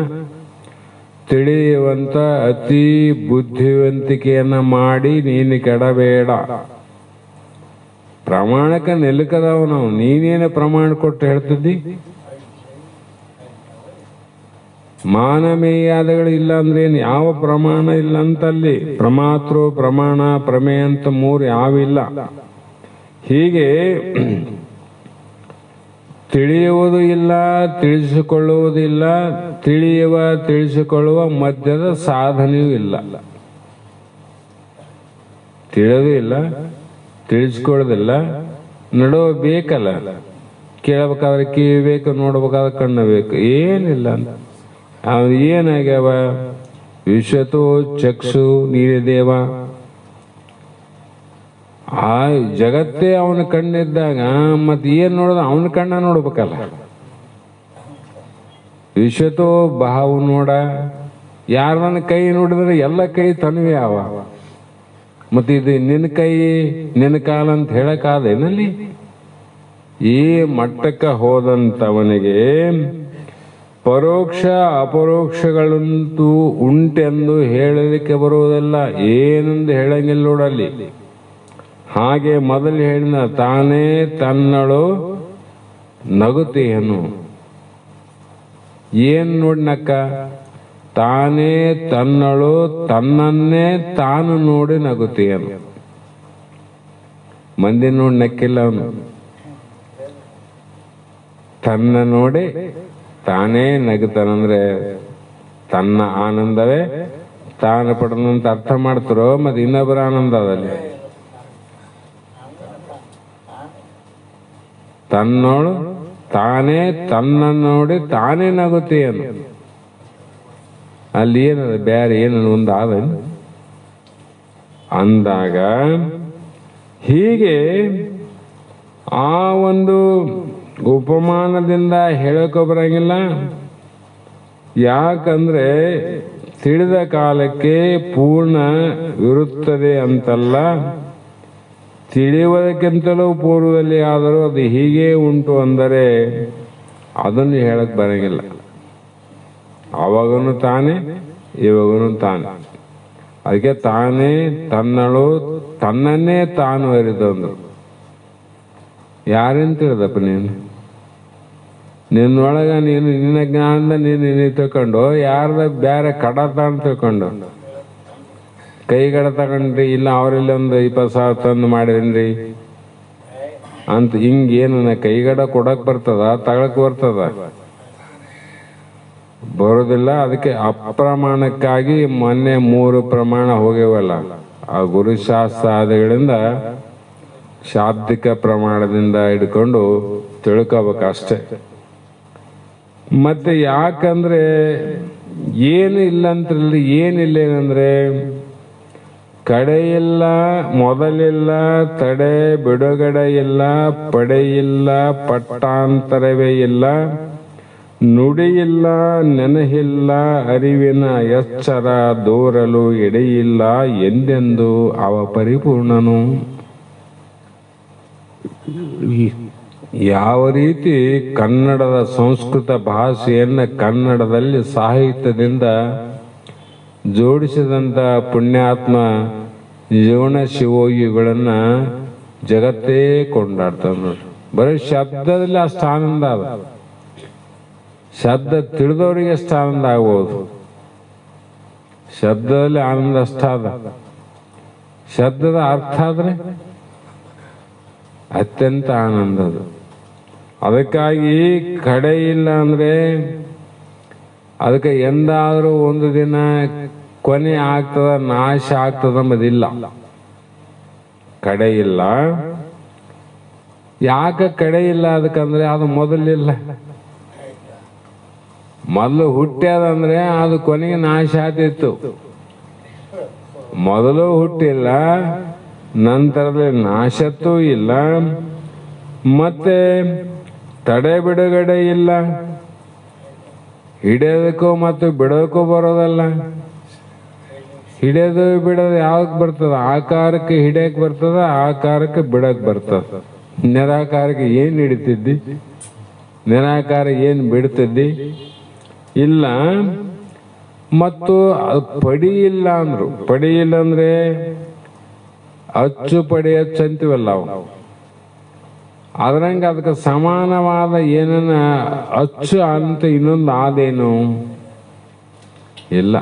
ತಿಳಿಯುವಂತ ಅತಿ ಬುದ್ಧಿವಂತಿಕೆಯನ್ನ ಮಾಡಿ ನೀನು ಕೆಡಬೇಡ. ಪ್ರಮಾಣಕ್ಕೆ ನಿಲುಕದವ ನಾವು. ನೀನೇನು ಪ್ರಮಾಣ ಕೊಟ್ಟು ಹೇಳ್ತಿದ್ದಿ? ಮಾನಮೇಯಾದಗಳು ಇಲ್ಲ ಅಂದ್ರೆ ಏನು? ಯಾವ ಪ್ರಮಾಣ ಇಲ್ಲ ಅಂತಲ್ಲಿ? ಪ್ರಮಾತೃ ಪ್ರಮಾಣ ಪ್ರಮೇಯ ಅಂತ ಮೂರು ಯಾವಿಲ್ಲ. ಹೀಗೆ ತಿಳಿಯುವುದು ಇಲ್ಲ, ತಿಳಿಸಿಕೊಳ್ಳುವುದಿಲ್ಲ, ತಿಳಿಸಿಕೊಳ್ಳುವ ಮಧ್ಯದ ಸಾಧನೆಯೂ ಇಲ್ಲ. ತಿಳಿಯೋದು ಇಲ್ಲ, ತಿಳಿಸ್ಕೊಳ್ಳೋದಿಲ್ಲ, ನಡುವ ಬೇಕಲ್ಲ. ಕೇಳಬೇಕಾದ್ರೆ ಕಿವಿ ಬೇಕು, ನೋಡ್ಬೇಕಾದ್ರೆ ಕಣ್ಣು ಬೇಕು. ಏನಿಲ್ಲ ಅಂತ ಅವನು ಏನಾಗ್ಯಾವ? ವಿಶ್ವತೋ ಚಕ್ಷು ನೀನೇ ದೇವ. ಆ ಜಗತ್ತೇ ಅವನ ಕಣ್ಣಿದ್ದಾಗ ಮತ್ತೆ ಏನ್ ನೋಡೋದು? ಅವನ ಕಣ್ಣ ನೋಡ್ಬೇಕಲ್ಲ. ವಿಶ್ವತೋ ಬಾವು ನೋಡ. ಯಾರನ್ನ ಕೈ ನೋಡಿದ್ರೆ ಎಲ್ಲ ಕೈ ತನವೇ ಅವ. ಮತ್ತೆ ಇದು ನಿನ್ನ ಕೈ ನಿನ್ನ ಕಾಲ ಅಂತ ಹೇಳಕ್ಕಾದೇನಲ್ಲಿ? ಈ ಮಟ್ಟಕ್ಕೆ ಹೋದಂತವನಿಗೆ ಪರೋಕ್ಷ ಅಪರೋಕ್ಷಗಳಂತೂ ಉಂಟೆಂದು ಹೇಳಲಿಕ್ಕೆ ಬರುವುದಲ್ಲ. ಏನಂದು ಹೇಳಂಗಿಲ್ಲ ನೋಡಲ್ಲಿ. ಹಾಗೆ ಮೊದಲು ಹೇಳಿದ ತಾನೇ ತನ್ನಳು ನಗುತ್ತೀಯನು. ಏನ್ ನೋಡ್ನಕ್ಕ? ತಾನೇ ತನ್ನಳು ತನ್ನನ್ನೇ ತಾನು ನೋಡಿ ನಗುತ್ತೀಯನು. ಮಂದಿ ನೋಡಿ ನಕ್ಕಿಲ್ಲ ಅವನು. ತನ್ನ ನೋಡಿ ತಾನೇ ನಗುತ್ತಾನಂದ್ರೆ ತನ್ನ ಆನಂದವೇ ತಾನು ಪಡೆದಂತ ಅರ್ಥ ಮಾಡ್ತಾರೋ ಮತ್ತೆ ಇನ್ನೊಬ್ಬರ ಆನಂದ ಅದಲ್ಲಿ. ತನ್ನೋಳು ತಾನೇ ತನ್ನ ನೋಡಿ ತಾನೇ ನಗುತ್ತೀಯನು. ಅಲ್ಲಿ ಏನದ ಬೇರೆ ಏನು ಒಂದು ಆದ ಅಂದಾಗ ಹೀಗೆ ಆ ಒಂದು ಉಪಮಾನದಿಂದ ಹೇಳೋಕೆ ಬರಂಗಿಲ್ಲ. ಯಾಕಂದ್ರೆ ತಿಳಿದ ಕಾಲಕ್ಕೆ ಪೂರ್ಣ ಇರುತ್ತದೆ ಅಂತಲ್ಲ, ತಿಳಿಯುವುದಕ್ಕಿಂತಲೂ ಪೂರ್ವದಲ್ಲಿ ಆದರೂ ಅದು ಹೀಗೆ ಉಂಟು ಅಂದರೆ ಅದನ್ನು ಹೇಳಕ್ ಬರಂಗಿಲ್ಲ. ಅವಾಗನು ತಾನೇ, ಇವಾಗನು ತಾನೇ. ಅದಕ್ಕೆ ತಾನೇ ತನ್ನಳು ತನ್ನನ್ನೇ ತಾನು ಅರಿತಂದ್ರು. ಯಾರೇನು ತಿಳಿದಪ್ಪ ನೀನು? ನಿನ್ನೊಳಗ ನೀನು ನಿನ್ನ ಜ್ಞಾನದ ನೀನು ತಿಳ್ಕೊಂಡು ಯಾರ್ದ ಬೇರೆ ಕಡತ ಅಂತ ತಿಳ್ಕೊಂಡು ಕೈಗಡ ತಗೊಂಡ್ರಿ, ಇಲ್ಲ ಅವರೆಲ್ಲ ಒಂದು 20,000 ತಂದು ಮಾಡಿದ್ರಿ ಅಂತ ಹಿಂಗೇನ ಕೈಗಡ ಕೊಡಕ್ ಬರ್ತದ? ತಗೊಳಕ್ ಬರ್ತದ? ಬರೋದಿಲ್ಲ. ಅದಕ್ಕೆ ಅಪ್ರಮಾಣಕ್ಕಾಗಿ ಮೊನ್ನೆ 3 ಪ್ರಮಾಣ ಹೋಗ್ಯವಲ್ಲ. ಆ ಗುರುಶಾಸ್ತ್ರಾದಿಗಳಿಂದ ಶಾಬ್ದಿಕ ಪ್ರಮಾಣದಿಂದ ಹಿಡ್ಕೊಂಡು ತಿಳ್ಕೋಬೇಕಷ್ಟೆ. ಮತ್ತೆ ಯಾಕಂದ್ರೆ ಏನು ಇಲ್ಲ ಅಂತಲ್ಲಿ ಏನಿಲ್ಲ ಏನಂದ್ರೆ ಕಡೆಯಿಲ್ಲ, ಮೊದಲಿಲ್ಲ, ತಡೆ ಬಿಡುಗಡೆ ಇಲ್ಲ, ಪಡೆಯಿಲ್ಲ, ಪಟ್ಟಾಂತರವೇ ಇಲ್ಲ, ನುಡಿಯಿಲ್ಲ, ನೆನಹಿಲ್ಲ, ಅರಿವಿನ ಎಚ್ಚರ ದೂರಲು ಎಡೆಯಿಲ್ಲ ಎಂದೆಂದು ಅವ ಪರಿಪೂರ್ಣನು. ಯಾವ ರೀತಿ ಕನ್ನಡದ ಸಂಸ್ಕೃತ ಭಾಷೆಯನ್ನು ಕನ್ನಡದಲ್ಲಿ ಸಾಹಿತ್ಯದಿಂದ ಜೋಡಿಸಿದಂಥ ಪುಣ್ಯಾತ್ಮ ಜೀವನ ಶಿವೋಗಿಗಳನ್ನ ಜಗತ್ತೇ ಕೊಂಡಾಡ್ತಾವ ನೋಡ್ರಿ. ಬರೀ ಶಬ್ದದಲ್ಲಿ ಅಷ್ಟು ಆನಂದ ಅದ. ಶಬ್ದ ತಿಳಿದವರಿಗೆ ಅಷ್ಟು ಆನಂದ ಆಗ್ಬೋದು. ಶಬ್ದದಲ್ಲಿ ಆನಂದ ಅಷ್ಟ ಅದ. ಶಬ್ದದ ಅರ್ಥ ಆದ್ರೆ ಅತ್ಯಂತ ಆನಂದದ. ಅದಕ್ಕಾಗಿ ಕಡೆ ಇಲ್ಲ ಅಂದ್ರೆ ಅದಕ್ಕೆ ಎಂದಾದರೂ ಒಂದು ದಿನ ಕೊನೆ ಆಗ್ತದ, ನಾಶ ಆಗ್ತದ ಅಂಬುದಿಲ್ಲ. ಕಡೆ ಇಲ್ಲ, ಯಾಕೆ ಕಡೆ ಇಲ್ಲ ಅದಕ್ಕಂದ್ರೆ ಅದು ಮೊದಲಿಲ್ಲ. ಮೊದಲು ಹುಟ್ಟ್ಯದಂದ್ರೆ ಅದು ಕೊನೆಗೆ ನಾಶ ಆತಿತ್ತು. ಮೊದಲು ಹುಟ್ಟಿಲ್ಲ, ನಂತರದಲ್ಲಿ ನಾಶತ್ತೂ ಇಲ್ಲ, ಮತ್ತೆ ತಡೆ ಬಿಡುಗಡೆ ಇಲ್ಲ. ಹಿಡಿಯೋದಕ್ಕೂ ಮತ್ತು ಬಿಡೋದಕ್ಕೂ ಬರೋದಲ್ಲ. ಹಿಡಿಯೋದು ಬಿಡೋದು ಯಾವ್ದಕ್ಕೆ ಬರ್ತದ? ಆಕಾರಕ್ಕೆ ಹಿಡಿಯಕ್ಕೆ ಬರ್ತದ, ಆಕಾರಕ್ಕೆ ಬಿಡಕ್ ಬರ್ತದ. ನಿರಾಕಾರಕ್ಕೆ ಏನ್ ಹಿಡಿತಿದ್ದಿ? ನಿರಾಕಾರ ಏನ್ ಬಿಡ್ತಿದ್ದಿ? ಇಲ್ಲ. ಮತ್ತು ಪಡಿಯಿಲ್ಲ ಅಂದ್ರು. ಪಡಿಯಿಲ್ಲ ಅಂದ್ರೆ ಅಚ್ಚು ಪಡಿ ಅಚ್ಚು ಅಂತೀವಲ್ಲ ಅವು. ಅದ್ರಂಗ ಅದಕ್ಕೆ ಸಮಾನವಾದ ಏನನ್ನ ಅಚ್ಚು ಅಂತ ಇನ್ನೊಂದು ಆದೇನು ಇಲ್ಲ.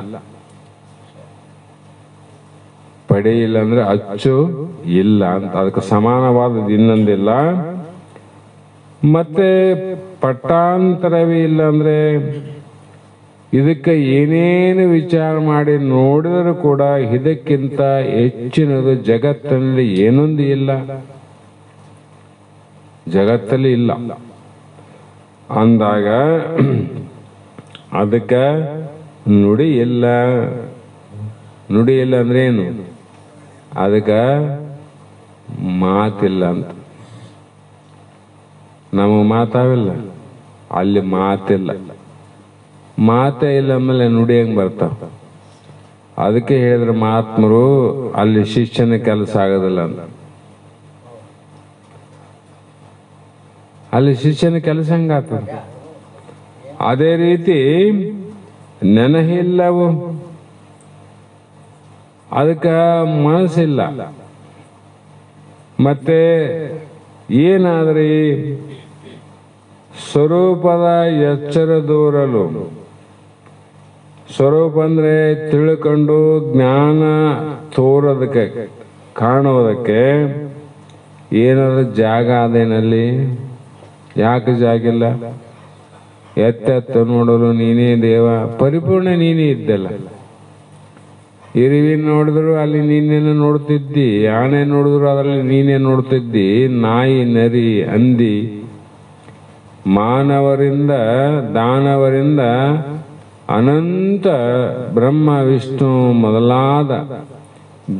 ಪಡೆಯಿಲ್ಲ ಅಂದ್ರೆ ಅಚ್ಚು ಇಲ್ಲ ಅಂತ, ಅದಕ್ಕೆ ಸಮಾನವಾದದ್ದು ಇನ್ನೊಂದಿಲ್ಲ. ಮತ್ತೆ ಪಟ್ಟಾಂತರವೇ ಇಲ್ಲ ಅಂದ್ರೆ ಇದಕ್ಕೆ ಏನೇನು ವಿಚಾರ ಮಾಡಿ ನೋಡಿದರೂ ಕೂಡ ಇದಕ್ಕಿಂತ ಹೆಚ್ಚಿನದು ಜಗತ್ತಿನಲ್ಲಿ ಏನೊಂದು ಇಲ್ಲ, ಜಗತ್ತಲ್ಲಿ ಇಲ್ಲ ಅಂದಾಗ ಅದಕ್ಕೆ ನುಡಿ ಇಲ್ಲ. ನುಡಿ ಇಲ್ಲ ಅಂದ್ರೆ ಏನು? ಅದಕ್ಕೆ ಮಾತಿಲ್ಲ ಅಂತ. ನಮಗೆ ಮಾತಾವಿಲ್ಲ, ಅಲ್ಲಿ ಮಾತಿಲ್ಲ. ಮಾತೇ ಇಲ್ಲ ಆಮೇಲೆ ನುಡಿ ಹೆಂಗ್ ಬರ್ತಾವ? ಅದಕ್ಕೆ ಹೇಳಿದ್ರೆ ಮಹಾತ್ಮರು ಅಲ್ಲಿ ಶಿಷ್ಯನ ಕೆಲಸ ಆಗೋದಿಲ್ಲ ಅಂತ. ಅಲ್ಲಿ ಶಿಷ್ಯನ ಕೆಲಸ ಹೆಂಗಾಗ್ತದೆ? ಅದೇ ರೀತಿ ನೆನಹಿಲ್ಲವು, ಅದಕ್ಕೆ ಮನಸ್ಸಿಲ್ಲ. ಮತ್ತೆ ಏನಾದ್ರಿ ಸ್ವರೂಪದ ಎಚ್ಚರ ದೂರಲು. ಸ್ವರೂಪ ಅಂದ್ರೆ ತಿಳ್ಕೊಂಡು ಜ್ಞಾನ ತೋರೋದಕ್ಕೆ, ಕಾಣುವುದಕ್ಕೆ ಏನಾದ್ರು ಜಾಗ ಅದೇನಲ್ಲಿ? ಯಾಕೆ ಜಾಗಿಲ್ಲ? ಎತ್ತೆತ್ತ ನೋಡಲು ನೀನೇ ದೇವ, ಪರಿಪೂರ್ಣ ನೀನೇ ಇದ್ದಲ್ಲ. ಇರುವಿನ ನೋಡಿದ್ರು ಅಲ್ಲಿ ನೀನೇನು ನೋಡ್ತಿದ್ದಿ, ಆನೆ ನೋಡಿದ್ರು ಅದರಲ್ಲಿ ನೀನೇ ನೋಡ್ತಿದ್ದಿ, ನಾಯಿ ನರಿ ಹಂದಿ ಮಾನವರಿಂದ ದಾನವರಿಂದ ಅನಂತ ಬ್ರಹ್ಮ ವಿಷ್ಣು ಮೊದಲಾದ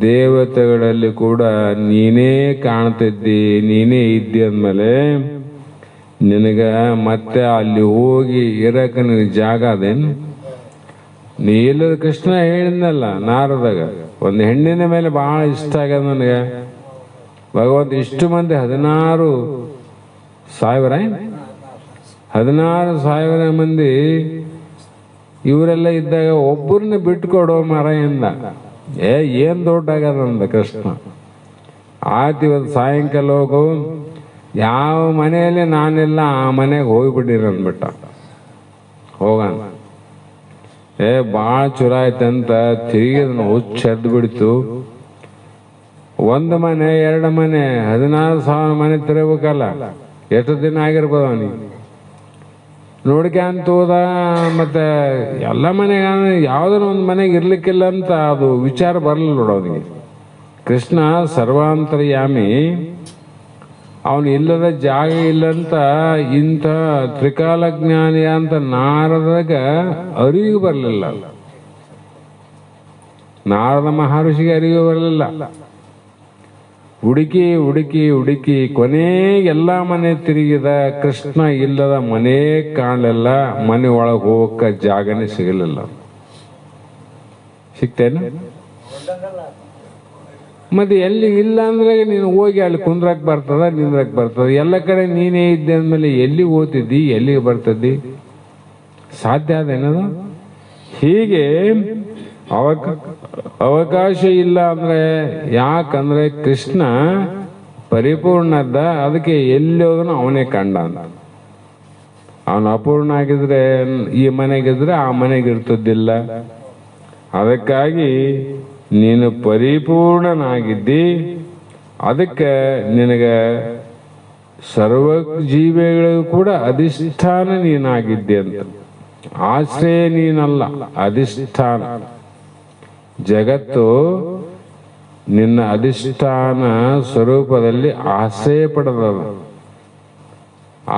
ದೇವತೆಗಳಲ್ಲಿ ಕೂಡ ನೀನೇ ಕಾಣ್ತಿದ್ದಿ, ನೀನೇ ಇದ್ದಿ ಅಂದಮೇಲೆ ನಿನಗ ಮತ್ತೆ ಅಲ್ಲಿ ಹೋಗಿ ಇರಕ ನಿನಗೆ ಜಾಗ ಅದೇನು? ನೀ ಇಲ್ಲದ ಕೃಷ್ಣ ಹೇಳಿದ್ನಲ್ಲ ನಾರದಾಗ, ಒಂದು ಹೆಣ್ಣಿನ ಮೇಲೆ ಬಹಳ ಇಷ್ಟ ಆಗ್ಯದ ನನಗೆ. ಭಗವಂತ ಇಷ್ಟು ಮಂದಿ 16,000 ಮಂದಿ ಇವರೆಲ್ಲ ಇದ್ದಾಗ ಒಬ್ಬರನ್ನ ಬಿಟ್ಕೊಡೋ ಮರೆಯಿಂದ ಏನ್ ದೊಡ್ಡ ಆಗ್ಯದಂದ ಕೃಷ್ಣ. ಆಯ್ತು ಇವತ್ತು ಸಾಯಂಕಾಲ ಹೋಗು, ಯಾವ ಮನೆಯಲ್ಲಿ ನಾನಿಲ್ಲ ಆ ಮನೆಗೆ ಹೋಗ್ಬಿಟ್ಟಿರ ಅಂದ್ಬಿಟ್ಟ. ಹೋಗೋಣ ಭಾಳ ಚುರ ಆಯ್ತಂತ ತಿರುಗಿ ಅದನ್ನು ಹುಚ್ಚೆದ್ದು ಬಿಡ್ತು. 1 ಮನೆ 2 ಮನೆ 16,000 ಮನೆ ತಿರಬೇಕಲ್ಲ, ಎಷ್ಟು ದಿನ ಆಗಿರ್ಬೋದು ಅವನಿಗೆ. ನೋಡ್ಕ್ಯಾಂತ ಹೋದ. ಮತ್ತೆ ಎಲ್ಲ ಮನೆಗ ಯಾವ್ದಾರ ಒಂದು ಮನೆಗೆ ಇರ್ಲಿಕ್ಕಿಲ್ಲ ಅಂತ ಅದು ವಿಚಾರ ಬರಲಿಲ್ಲ ನೋಡು ಅವನಿಗೆ. ಕೃಷ್ಣ ಸರ್ವಾಂತರ್ಯಾಮಿ, ಅವನು ಇಲ್ಲದ ಜಾಗ ಇಲ್ಲಂತ ಇಂಥ ತ್ರಿಕಾಲ ಜ್ಞಾನಿ ಅಂತ ನಾರದಾಗ ಅರಿವಿಗೆ ಬರಲಿಲ್ಲ. ನಾರದ ಮಹರ್ಷಿಗೆ ಅರಿವಿಗೆ ಬರಲಿಲ್ಲ. ಹುಡುಕಿ ಹುಡುಕಿ ಹುಡುಕಿ ಕೊನೆಗೆ ಎಲ್ಲ ಮನೆ ತಿರುಗಿದ, ಕೃಷ್ಣ ಇಲ್ಲದ ಮನೆ ಕಾಣಲಿಲ್ಲ. ಮನೆ ಒಳಗೆ ಹೋಗಕ್ಕ ಜಾಗನೇ ಸಿಗಲಿಲ್ಲ. ಸಿಗ್ತೇನು? ಮತ್ತೆ ಎಲ್ಲಿ ಇಲ್ಲ ಅಂದ್ರೆ ನೀನು ಹೋಗಿ ಅಲ್ಲಿ ಕುಂದ್ರಕ್ ಬರ್ತದ, ನಿಂದ್ರಕ್ ಬರ್ತದ. ಎಲ್ಲ ಕಡೆ ನೀನೇ ಇದ್ದೆ ಅಂದ್ಮೇಲೆ ಎಲ್ಲಿಗೆ ಹೋಗ್ತಿದ್ದಿ, ಎಲ್ಲಿಗೆ ಬರ್ತದ್ದಿ? ಸಾಧ್ಯ ಅದೇನದು? ಹೀಗೆ ಅವಕಾಶ ಇಲ್ಲ ಅಂದ್ರೆ ಯಾಕಂದ್ರೆ ಕೃಷ್ಣ ಪರಿಪೂರ್ಣದ, ಅದಕ್ಕೆ ಎಲ್ಲಿ ಹೋದನು ಅವನೇ ಕಂಡ ಅಂತ. ಅವನು ಅಪೂರ್ಣ ಆಗಿದ್ರೆ ಈ ಮನೆಗಿದ್ರೆ ಆ ಮನೆಗಿರ್ತದಿಲ್ಲ. ಅದಕ್ಕಾಗಿ ನೀನು ಪರಿಪೂರ್ಣನಾಗಿದ್ದಿ. ಅದಕ್ಕೆ ನಿನಗೆ ಸರ್ವ ಜೀವಿಗಳಿಗೂ ಕೂಡ ಅಧಿಷ್ಠಾನ ನೀನಾಗಿದ್ದೆ ಅಂತ. ಆಶ್ರಯ ನೀನಲ್ಲ, ಅಧಿಷ್ಠಾನ. ಜಗತ್ತು ನಿನ್ನ ಅಧಿಷ್ಠಾನ ಸ್ವರೂಪದಲ್ಲಿ ಆಶ್ರಯ ಪಡೆದದ.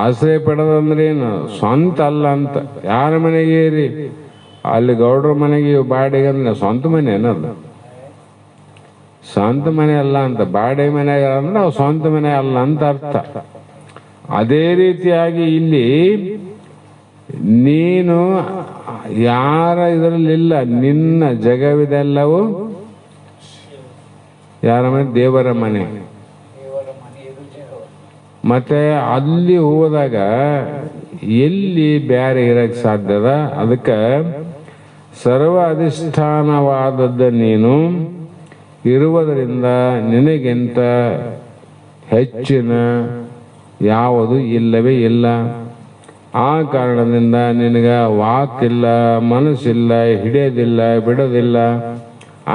ಆಶ್ರಯ ಪಡೆದಂದ್ರೇನು ಸ್ವಂತ ಅಲ್ಲ ಅಂತ. ಯಾರ ಮನೆಗೆ ರೀ? ಅಲ್ಲಿ ಗೌಡ್ರ ಮನೆಗೆ ಬಾಡಿಗೆ ಅಂದ್ರೆ ಸ್ವಂತ ಮನೆ ಏನದು? ಸ್ವಂತ ಮನೆ ಅಲ್ಲ ಅಂತ. ಬಾಡಿಗೆ ಮನೆ ಅಂದ್ರೆ ಅವು ಸ್ವಂತ ಮನೆ ಅಲ್ಲ ಅಂತ ಅರ್ಥ. ಅದೇ ರೀತಿಯಾಗಿ ಇಲ್ಲಿ ನೀನು ಯಾರ ಇದರಲ್ಲಿಲ್ಲ, ನಿನ್ನ ಜಗವಿದೆಲ್ಲವೂ ಯಾರ ಮನೆ? ದೇವರ ಮನೆ. ಮತ್ತೆ ಅಲ್ಲಿ ಹೋದಾಗ ಎಲ್ಲಿ ಬ್ಯಾರೆ ಇರಕ್ಕೆ ಸಾಧ್ಯದ? ಅದಕ್ಕೆ ಸರ್ವ ಅಧಿಷ್ಠಾನವಾದದ್ದ ನೀನು ಇರುವುದರಿಂದ ನಿನಗಿಂತ ಹೆಚ್ಚಿನ ಯಾವುದು ಇಲ್ಲವೇ ಇಲ್ಲ. ಆ ಕಾರಣದಿಂದ ನಿನಗ ವಾಕಿಲ್ಲ, ಮನಸ್ಸಿಲ್ಲ, ಹಿಡಿಯೋದಿಲ್ಲ, ಬಿಡೋದಿಲ್ಲ,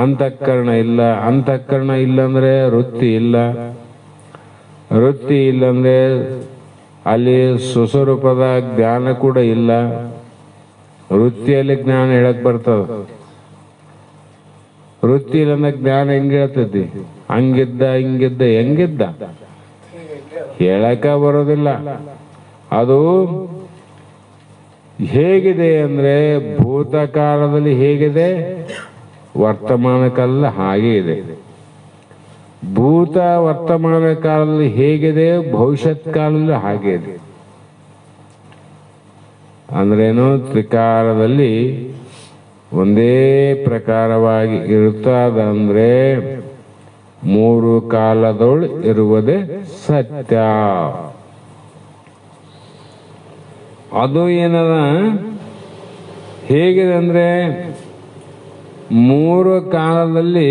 ಅಂತಃಕರಣ ಇಲ್ಲ. ಅಂತಃಕರಣ ಇಲ್ಲಂದ್ರೆ ವೃತ್ತಿ ಇಲ್ಲ. ವೃತ್ತಿ ಇಲ್ಲಂದ್ರೆ ಅಲ್ಲಿ ಸುಸ್ವರೂಪದ ಜ್ಞಾನ ಕೂಡ ಇಲ್ಲ. ವೃತ್ತಿಯಲ್ಲಿ ಜ್ಞಾನ ಹೇಳಕ್ ಬರ್ತದ. ವೃತ್ತಿ ಇಲ್ಲಂದ್ರೆ ಜ್ಞಾನ ಹೆಂಗ ಹೇಳ್ತೈತಿ? ಹಂಗಿದ್ದ ಹಿಂಗಿದ್ದ ಹೆಂಗಿದ್ದ ಹೇಳಕ ಬರೋದಿಲ್ಲ. ಅದು ಹೇಗಿದೆ ಅಂದ್ರೆ ಭೂತಕಾಲದಲ್ಲಿ ಹೇಗಿದೆ, ವರ್ತಮಾನ ಕಾಲದಲ್ಲಿ ಹಾಗೆ ಇದೆ. ಭೂತ ವರ್ತಮಾನ ಕಾಲದಲ್ಲಿ ಹೇಗಿದೆ, ಭವಿಷ್ಯತ್ ಕಾಲದಲ್ಲಿ ಹಾಗೆ ಇದೆ. ಅಂದ್ರೇನು? ತ್ರಿಕಾಲದಲ್ಲಿ ಒಂದೇ ಪ್ರಕಾರವಾಗಿ ಇರುತ್ತದಂದ್ರೆ ಮೂರು ಕಾಲದೊಳು ಇರುವುದೇ ಸತ್ಯ. ಅದು ಏನದ ಹೇಗಿದೆ ಅಂದ್ರೆ ಮೂರು ಕಾಲದಲ್ಲಿ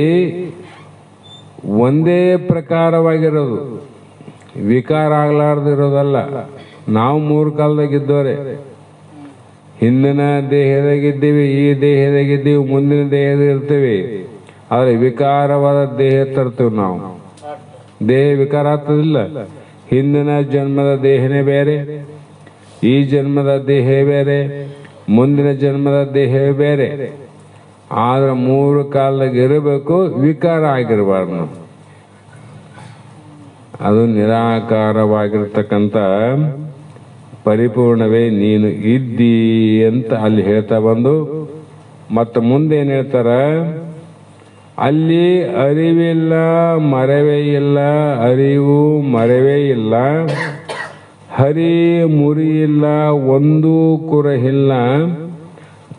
ಒಂದೇ ಪ್ರಕಾರವಾಗಿರೋದು, ವಿಕಾರ ಆಗ್ಲಾರ್ದಿರೋದಲ್ಲ. ನಾವು ಮೂರು ಕಾಲದಾಗಿದ್ದವ್ರೆ. ಹಿಂದಿನ ದೇಹದಾಗಿದ್ದೀವಿ, ಈ ದೇಹದಾಗಿದ್ದೀವಿ, ಮುಂದಿನ ದೇಹದಾಗ ಇರ್ತೀವಿ. ಆದ್ರೆ ವಿಕಾರವಾದ ದೇಹ ತರ್ತೀವಿ ನಾವು. ದೇಹ ವಿಕಾರ ಆಗ್ತದಿಲ್ಲ. ಹಿಂದಿನ ಜನ್ಮದ ದೇಹನೇ ಬೇರೆ, ಈ ಜನ್ಮದ ದೇಹ ಬೇರೆ, ಮುಂದಿನ ಜನ್ಮದ ದೇಹ ಬೇರೆ. ಆದ್ರೆ ಮೂರು ಕಾಲದಾಗ ಇರಬೇಕು, ವಿಕಾರ ಆಗಿರಬಾರ್ದು ನಾವು. ಅದು ನಿರಾಕಾರವಾಗಿರ್ತಕ್ಕಂಥ ಪರಿಪೂರ್ಣವೇ ನೀನು ಇದ್ದಿ ಅಂತ ಅಲ್ಲಿ ಹೇಳ್ತಾ ಬಂದು, ಮತ್ತು ಮುಂದೆ ಏನ್ ಹೇಳ್ತಾರ? ಅಲ್ಲಿ ಅರಿವಿಲ್ಲ, ಮರವೇ ಇಲ್ಲ, ಅರಿವು ಮರವೇ ಇಲ್ಲ, ಹರಿ ಮುರಿ ಇಲ್ಲ, ಒಂದು ಕುರಹಿಲ್ಲ,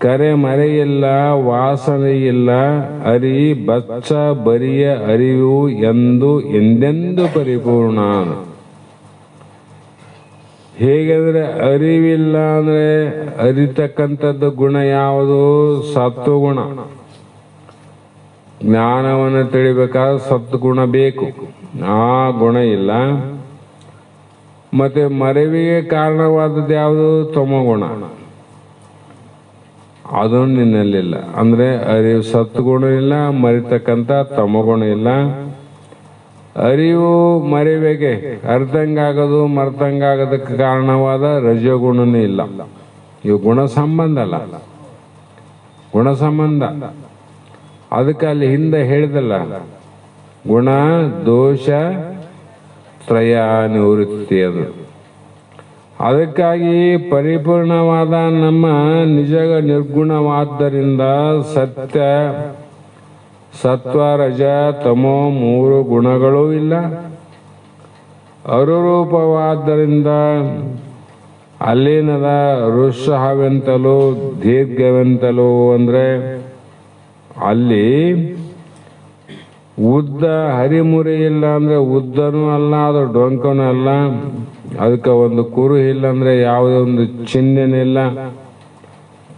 ಕರೆ ಮರೆಯಿಲ್ಲ, ವಾಸನೆ ಇಲ್ಲ, ಅರಿ ಬಚ್ಚ ಬರಿಯ ಅರಿವು ಎಂದು ಎಂದೆಂದು ಪರಿಪೂರ್ಣ. ಹೇಗೆಂದ್ರೆ ಅರಿವಿಲ್ಲ ಅಂದ್ರೆ ಅರಿತಕ್ಕಂಥದ್ದು ಗುಣ ಯಾವುದು? ಸತ್ವಗುಣ. ಜ್ಞಾನವನ್ನು ತಿಳಿಬೇಕಾದ್ರೆ ಸತ್ಗುಣ ಬೇಕು, ಆ ಗುಣ ಇಲ್ಲ. ಮತ್ತೆ ಮರೆವಿಗೆ ಕಾರಣವಾದದ್ದು ಯಾವುದು? ತಮೋಗುಣ. ಅದು ನಿನ್ನಲ್ಲಿಲ್ಲ. ಅಂದ್ರೆ ಅರಿವು ಸತ್ಗುಣ ಇಲ್ಲ, ಮರಿತಕ್ಕಂಥ ತಮಗುಣ ಇಲ್ಲ. ಅರಿವು ಮರೆವಿಗೆ ಅರ್ಧಂಗಾಗೋದು ಮರ್ತಂಗಾಗೋದಕ್ಕೆ ಕಾರಣವಾದ ರಜೋಗುಣನೇ ಇಲ್ಲ. ಇವು ಗುಣ ಸಂಬಂಧ ಅಲ್ಲ, ಗುಣ ಸಂಬಂಧ. ಅದಕ್ಕೆ ಅಲ್ಲಿ ಹಿಂದೆ ಹೇಳಿದಲ್ಲ, ಗುಣ ದೋಷ ತ್ರಯ ನಿವೃತ್ತಿ. ಅದು ಅದಕ್ಕಾಗಿ ಪರಿಪೂರ್ಣವಾದ ನಮ್ಮ ನಿಜ ನಿರ್ಗುಣವಾದ್ದರಿಂದ ಸತ್ಯ ಸತ್ವ ರಜ ತಮೋ ಮೂರು ಗುಣಗಳೂ ಇಲ್ಲ. ಅರುರೂಪವಾದ್ದರಿಂದ ಅಲ್ಲೇನದ ಋಷಹವೆಂತಲೂ ದೀರ್ಘವೆಂತಲೂ ಅಂದ್ರೆ ಅಲ್ಲಿ ಉದ್ದ ಹರಿಮುರಿ ಇಲ್ಲ ಅಂದ್ರೆ ಉದ್ದನೂ ಅಲ್ಲ, ಅದು ಡೊಂಕನೂ ಅಲ್ಲ. ಅದಕ್ಕೆ ಒಂದು ಕುರು ಇಲ್ಲ ಅಂದ್ರೆ ಯಾವುದೇ ಒಂದು ಚಿಹ್ನೆನಿಲ್ಲ.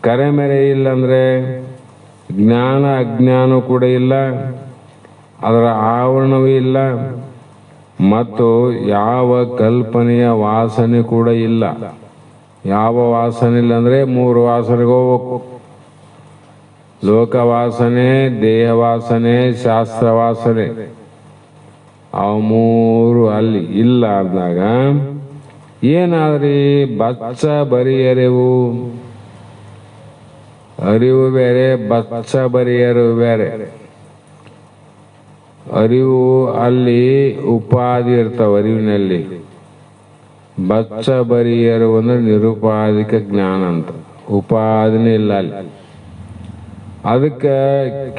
ಕರೆಮೆರೆ ಇಲ್ಲ ಅಂದ್ರೆ ಜ್ಞಾನ ಅಜ್ಞಾನ ಕೂಡ ಇಲ್ಲ, ಅದರ ಆವರಣವೂ ಇಲ್ಲ. ಮತ್ತು ಯಾವ ಕಲ್ಪನೆಯ ವಾಸನೆ ಕೂಡ ಇಲ್ಲ. ಯಾವ ವಾಸನೆ ಇಲ್ಲ ಅಂದ್ರೆ ಮೂರು ವಾಸನೆಗೆ ಹೋಗ್ಬೇಕು. ಲೋಕವಾಸನೆ, ದೇಹವಾಸನೆ, ಶಾಸ್ತ್ರ ವಾಸನೆ. ಅವು ಮೂರು ಅಲ್ಲಿ ಇಲ್ಲ ಅಂದಾಗ ಏನಾದ್ರಿ? ಬಚ್ಚ ಬರಿ ಅರಿವು. ಅರಿವು ಬೇರೆ, ಬಚ್ಚ ಬರಿ ಅರಿವು ಬೇರೆ. ಅರಿವು ಅಲ್ಲಿ ಉಪಾಧಿ ಇರ್ತಾವ ಅರಿವಿನಲ್ಲಿ. ಬಚ್ಚ ಬರಿಯರು ಅಂದ್ರೆ ನಿರುಪಾಧಿಕ ಜ್ಞಾನ ಅಂತ, ಉಪಾದಿನೇ ಇಲ್ಲ ಅಲ್ಲಿ. ಅದಕ್ಕೆ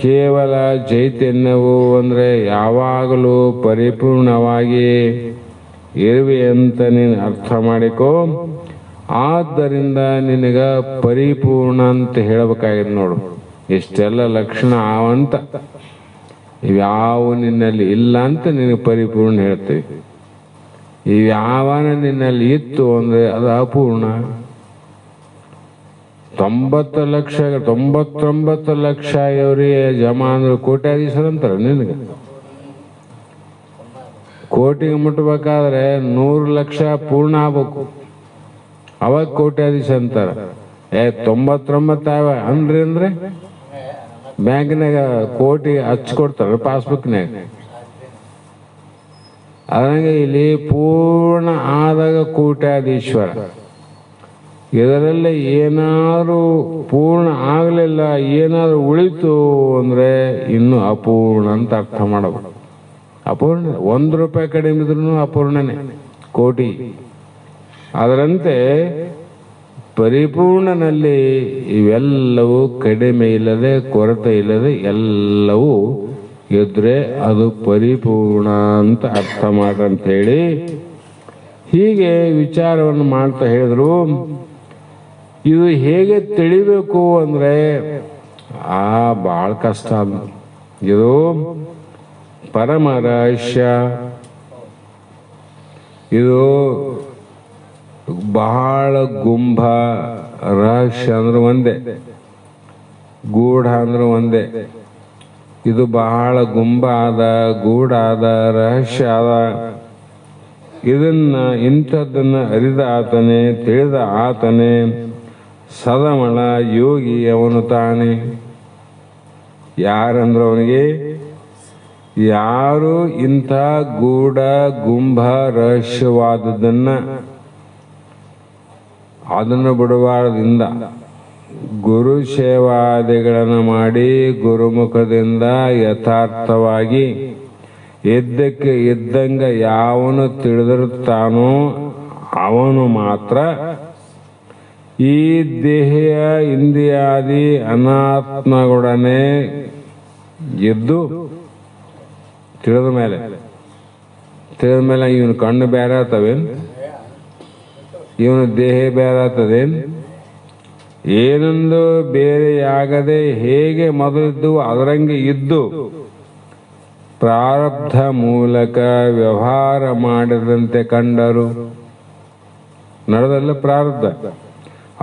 ಕೇವಲ ಚೈತನ್ಯವು ಅಂದ್ರೆ ಯಾವಾಗಲೂ ಪರಿಪೂರ್ಣವಾಗಿ ಇರುವೆ ಅಂತ ನೀನು ಅರ್ಥ ಮಾಡಿಕೋ. ಆದ್ದರಿಂದ ನಿನಗ ಪರಿಪೂರ್ಣ ಅಂತ ಹೇಳಬೇಕಾಗಿದೆ ನೋಡು. ಇಷ್ಟೆಲ್ಲ ಲಕ್ಷಣ ಅವಂತ ಇವ್ಯಾವ ನಿನ್ನಲ್ಲಿ ಇಲ್ಲ ಅಂತ ನಿನಗೆ ಪರಿಪೂರ್ಣ ಹೇಳ್ತೀವಿ. ಇವ್ಯಾವನ ನಿನ್ನಲ್ಲಿ ಇತ್ತು ಅಂದ್ರೆ ಅದು ಅಪೂರ್ಣ. 99 ಲಕ್ಷ ಇವರಿಗೆ ಜಮಾ ಅಂದ್ರೆ ಕೋಟ್ಯಾಧೀಶರಂತಾರ. ನಿನಗೆ ಕೋಟಿಗೆ ಮುಟ್ಟಬೇಕಾದ್ರೆ 100 ಲಕ್ಷ ಪೂರ್ಣ ಆಗ್ಬೇಕು, ಅವಾಗ ಕೋಟ್ಯಾಧೀಶ ಅಂತಾರ. 99 ಅಂದ್ರೆ ಬ್ಯಾಂಕ್ನಾಗ ಕೋಟಿ ಹಚ್ಕೊಡ್ತಾರ ಪಾಸ್ಬುಕ್ನಾಗ. ಅದಂಗೆ ಇಲ್ಲಿ ಪೂರ್ಣ ಆದಾಗ ಕೋಟ್ಯಾಧೀಶ್ವರ. ಇದರಲ್ಲಿ ಏನಾದರೂ ಪೂರ್ಣ ಆಗಲಿಲ್ಲ, ಏನಾದರೂ ಉಳಿತು ಅಂದ್ರೆ ಇನ್ನು ಅಪೂರ್ಣ ಅಂತ ಅರ್ಥ ಮಾಡಬೇಕು. ಅಪೂರ್ಣ 1 ರೂಪಾಯಿ ಕಡಿಮೆ ಇದ್ರೂ ಅಪೂರ್ಣನೇ ಕೋಟಿ. ಅದರಂತೆ ಪರಿಪೂರ್ಣನಲ್ಲಿ ಇವೆಲ್ಲವೂ ಕಡಿಮೆ ಇಲ್ಲದೆ ಕೊರತೆ ಇಲ್ಲದೆ ಎಲ್ಲವೂ ಇದ್ರೆ ಅದು ಪರಿಪೂರ್ಣ ಅಂತ ಅರ್ಥ ಮಾಡ್ರಂತ ಹೇಳಿ ಹೀಗೆ ವಿಚಾರವನ್ನು ಮಾಡ್ತಾ ಹೇಳಿದ್ರು. ಇದು ಹೇಗೆ ತಿಳಿಬೇಕು ಅಂದ್ರೆ ಬಹಳ ಕಷ್ಟ. ಇದು ಪರಮ ರಹಸ್ಯ. ಇದು ಬಹಳ ಗುಂಭ. ರಹಸ್ಯ ಅಂದ್ರೆ ಒಂದೇ, ಗೂಢ ಅಂದ್ರೆ ಒಂದೇ. ಇದು ಬಹಳ ಗುಂಬ ಆದ, ಗೂಢ ಆದ, ರಹಸ್ಯ ಆದ. ಇದನ್ನ ಇಂಥದ್ದನ್ನ ಅರಿದ ಆತನೇ, ತಿಳಿದ ಆತನೇ ಸದಮಳ ಯೋಗಿ ಅವನು ತಾನೇ. ಯಾರಂದ್ರೆ ಅವನಿಗೆ ಯಾರು ಇಂಥ ಗೂಢ ಗುಂಭ ರಹಸ್ಯವಾದದನ್ನ ಅದನ್ನು ಬಿಡಬಾರದಿಂದ ಗುರು ಸೇವಾದಿಗಳನ್ನು ಮಾಡಿ ಗುರುಮುಖದಿಂದ ಯಥಾರ್ಥವಾಗಿ ಇದ್ದಕ್ಕೆ ಇದ್ದಂಗ ಯಾವನು ತಿಳಿದಿರುತ್ತಾನೋ ಅವನು ಮಾತ್ರ ಈ ದೇಹ ಇಂದ್ರಿಯಾದಿ ಅನಾತ್ಮಗೊಡನೆ ಎದ್ದು ತಿಳಿದ ಮೇಲೆ ಇವನು ಕಣ್ಣು ಬೇರೆ ಆಗ್ತವೇನು, ಇವನು ದೇಹ ಬೇರೆ ಆಗ್ತದೇನು, ಏನೊಂದು ಬೇರೆಯಾಗದೆ ಹೇಗೆ ಮೊದಲಿದ್ದು ಅದರಂಗೆ ಇದ್ದು ಪ್ರಾರಬ್ಧ ಮೂಲಕ ವ್ಯವಹಾರ ಮಾಡಿದಂತೆ ಕಂಡರು. ನಡೆದಲ್ಲ ಪ್ರಾರಬ್ಧ.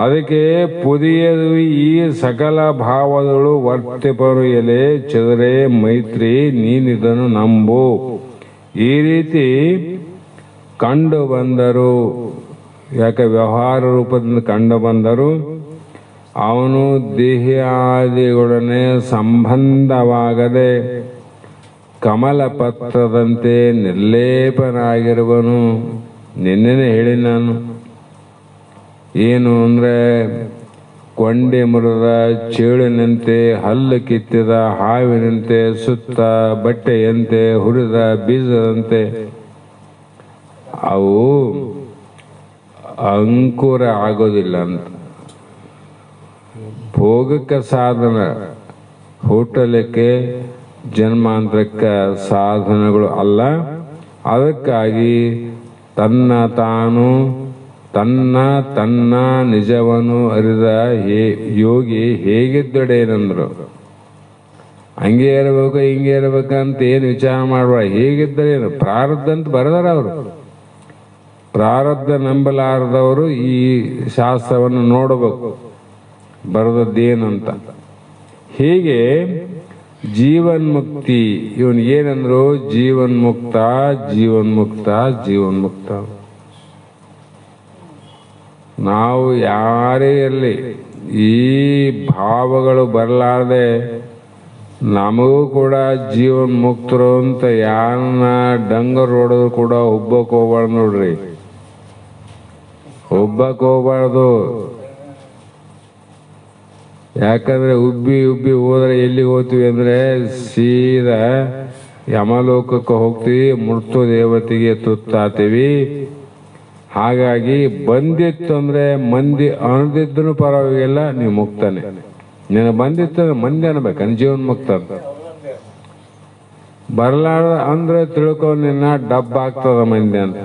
ಅದಕ್ಕೆ ಪುದಿಯದು ಈ ಸಕಲ ಭಾವದಳು ವರ್ತಿಪರು ಎಲೆ ಚದುರೆ ಮೈತ್ರಿ ನೀನಿದನ್ನು ನಂಬು. ಈ ರೀತಿ ಕಂಡು ಬಂದರು. ಯಾಕೆ ವ್ಯವಹಾರ ರೂಪದಿಂದ ಕಂಡು ಬಂದರು. ಅವನು ದೇಹಾದಿಗಳೊಡನೆ ಸಂಬಂಧವಾಗದೆ ಕಮಲ ಪತ್ರದಂತೆ ನಿರ್ಲೇಪನಾಗಿರುವನು. ನಿನ್ನೆನೆ ಹೇಳಿ ನಾನು ಏನು ಅಂದ್ರೆ ಕೊಂಡೆ ಮುರಿದ ಚೇಳಿನಂತೆ, ಹಲ್ಲು ಕಿತ್ತಿದ ಹಾವಿನಂತೆ, ಸುತ್ತ ಬಟ್ಟೆಯಂತೆ, ಹುರಿದ ಬೀಜದಂತೆ ಅವು ಅಂಕುರ ಆಗೋದಿಲ್ಲ ಅಂತ. ಭೋಗಕ್ಕೆ ಸಾಧನ, ಹುಟ್ಟಲಿಕ್ಕೆ ಜನ್ಮಾಂತರಕ್ಕೆ ಸಾಧನಗಳು ಅಲ್ಲ. ಅದಕ್ಕಾಗಿ ತನ್ನ ನಿಜವನ್ನು ಅರಿದ ಯೋಗಿ ಹೇಗಿದ್ದಡೇನಂದ್ರು. ಹಂಗೆ ಇರಬೇಕು ಹಿಂಗೆ ಇರಬೇಕಂತ ಏನು ವಿಚಾರ ಮಾಡುವ. ಹೇಗಿದ್ದರೇನು ಪ್ರಾರಬ್ಧ ಅಂತ ಬರೆದಾರ ಅವರು. ಪ್ರಾರಬ್ಧ ನಂಬಲಾರದವರು ಈ ಶಾಸ್ತ್ರವನ್ನು ನೋಡಬೇಕು ಬರೆದದ್ದೇನಂತ. ಹೀಗೆ ಜೀವನ್ಮುಕ್ತಿ ಇವನಿಗೇನಂದ್ರು ಜೀವನ್ಮುಕ್ತ. ನಾವು ಯಾರೇ ಇರಲಿ ಈ ಭಾವಗಳು ಬರಲಾರ್ದೆ ನಮಗೂ ಕೂಡ ಜೀವನ್ಮುಕ್ತರು ಅಂತ ಯಾರನ್ನ ಡಂಗರ್ ಹೊಡೆದ್ರು ಕೂಡ ಒಬ್ಬಕ್ಕೆ ಹೋಗ್ಬಾರ್ದು ನೋಡ್ರಿ. ಒಬ್ಬಕ್ಕೆ ಹೋಗ್ಬಾರ್ದು. ಯಾಕಂದ್ರೆ ಉಬ್ಬಿ ಹೋದ್ರೆ ಎಲ್ಲಿಗೆ ಹೋಗ್ತೀವಿ ಅಂದ್ರೆ ಸೀದಾ ಯಮಲೋಕಕ್ಕೆ ಹೋಗ್ತೀವಿ, ಮೃತ್ಯು ದೇವತೆಗೆ ತುತ್ತಾತೀವಿ. ಹಾಗಾಗಿ ಬಂದಿತ್ತು ಅಂದ್ರೆ ಮಂದಿ ಅನ್ನದಿದ್ದನು ಪರವಾಗಿಲ್ಲ, ನೀವು ಮುಕ್ತಾನೆ. ನಿನಗೆ ಬಂದಿತ್ತು ಮಂದಿ ಅನ್ಬೇಕು, ಜೀವನ್ ಮುಕ್ತ ಅಂತ. ಬರಲಾರ್ದ ಅಂದ್ರೆ ತಿಳ್ಕೊ ನಿನ್ನ ಡಬ್ಬ ಆಗ್ತದ ಮಂದಿ ಅಂತ.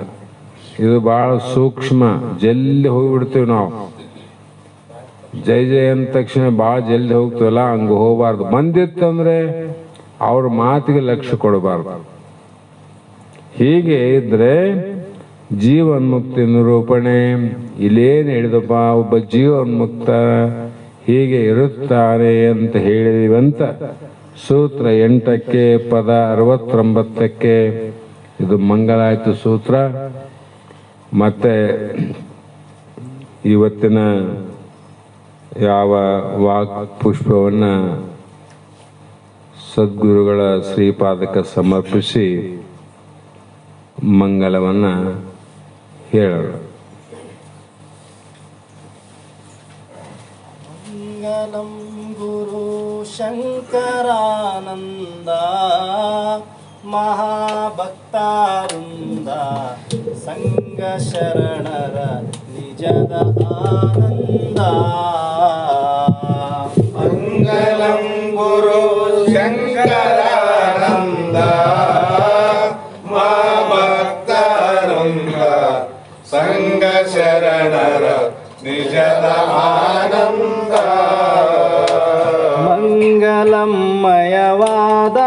ಇದು ಬಹಳ ಸೂಕ್ಷ್ಮ, ಜಲ್ದಿ ಹೋಗ್ಬಿಡ್ತೀವಿ ನಾವು. ಜೈ ಜೈ ಅಂದ ತಕ್ಷಣ ಭಾಳ ಜಲ್ದಿ ಹೋಗ್ತೀವಲ್ಲ, ಹಂಗೆ ಹೋಗಬಾರ್ದು. ಬಂದಿತ್ತಂದ್ರೆ ಅವ್ರ ಮಾತಿಗೆ ಲಕ್ಷ್ಯ ಕೊಡಬಾರ್ದು. ಹೀಗೆ ಇದ್ರೆ ಜೀವನ್ಮುಕ್ತಿ ನಿರೂಪಣೆ ಇಲ್ಲೇನು ಹೇಳಿದಪ್ಪ, ಒಬ್ಬ ಜೀವನ್ಮುಕ್ತ ಹೀಗೆ ಇರುತ್ತಾರೆ ಅಂತ ಹೇಳಿವಂತ ಸೂತ್ರ 8ಕ್ಕೆ ಪದ 69ಕ್ಕೆ ಇದು ಮಂಗಲಾಯಿತು ಸೂತ್ರ. ಮತ್ತೆ ಇವತ್ತಿನ ಯಾವ ವಾಕ್ ಪುಷ್ಪವನ್ನು ಸದ್ಗುರುಗಳ ಶ್ರೀಪಾದಕ್ಕೆ ಸಮರ್ಪಿಸಿ ಮಂಗಲವನ್ನು ಹೇಳೋಣ. ಮಂಗಲಂ ಗುರು ಶಂಕರಾನಂದ ಮಹಾಭಕ್ತಾರುಂದ ಸಂಘ ಶರಣರ ನಿಜದ ಆನಂದ. ಮಂಗಲಂ ಗುರು ಶಂಕರಾನಂದ ಮಹಾಭಕ್ತಾರುಂದ ಸಂಘ ಶರಣರ ನಿಜದ ಆನಂದ. ಮಂಗಲಮಯವಾದ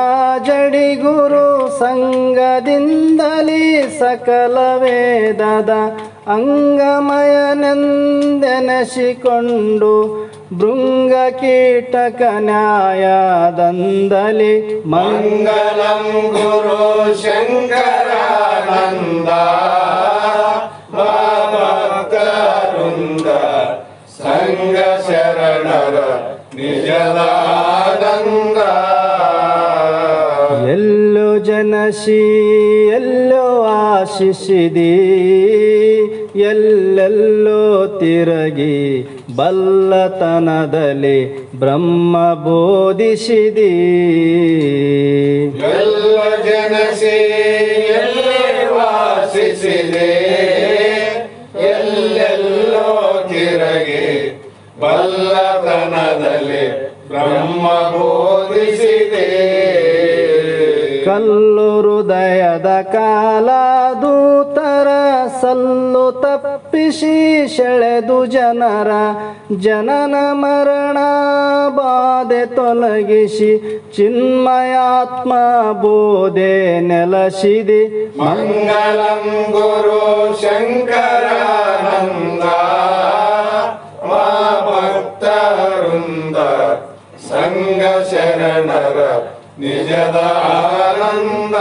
ಜಡಿಗುರು ಸಂಗದಿಂದಲೇ ಸಕಲ ವೇದದ ಅಂಗಮಯನೆಂದೆನಸಿಕೊಂಡು ಭೃಂಗ ಕೀಟಕ ನ್ಯಾಯದಂದಲಿ. ಮಂಗಲಂ ಗುರು ಶಂಕರಾನಂದ ಭಕ್ತವೃಂದ ಸಂಘ ಶರಣರ ನಿಜದ ಆನಂದ. ಎಲ್ಲೋ ಜನಸಿ ಎಲ್ಲೋ ಆಶಿಸಿದಿ, ಎಲ್ಲೆಲ್ಲೋ ತಿರುಗಿ ಬಲ್ಲತನದಲ್ಲಿ ಬ್ರಹ್ಮ ಬೋಧಿಸಿದಿ. ಎಲ್ಲ ಜನಸಿ ಎಲ್ಲೇ ವಾಸಿಸಿದೆ, ಎಲ್ಲೆಲ್ಲೋ ತಿರುಗಿ ಬಲ್ಲತನದಲ್ಲಿ ಬ್ರಹ್ಮ ಬೋಧಿಸಿದೆ. ಕಲ್ಲು ಹೃದಯದ ಕಾಲದೂತರ ಸಲ್ಲು ತಪ್ಪಿಸಿ ಸೆಳೆದು ಜನರ ಜನನ ಮರಣ ಬಾಧೆ ತೊಲಗಿಸಿ ಚಿನ್ಮಯಾತ್ಮ ಬೋಧೆ ನೆಲಸಿದೆ. ಮಂಗಲಂ ಗುರು ಶಂಕರಾನಂದ ಭಕ್ತವೃಂದ ಸಂಘ ಶರಣರ ನಿಜದ ಆನಂದ.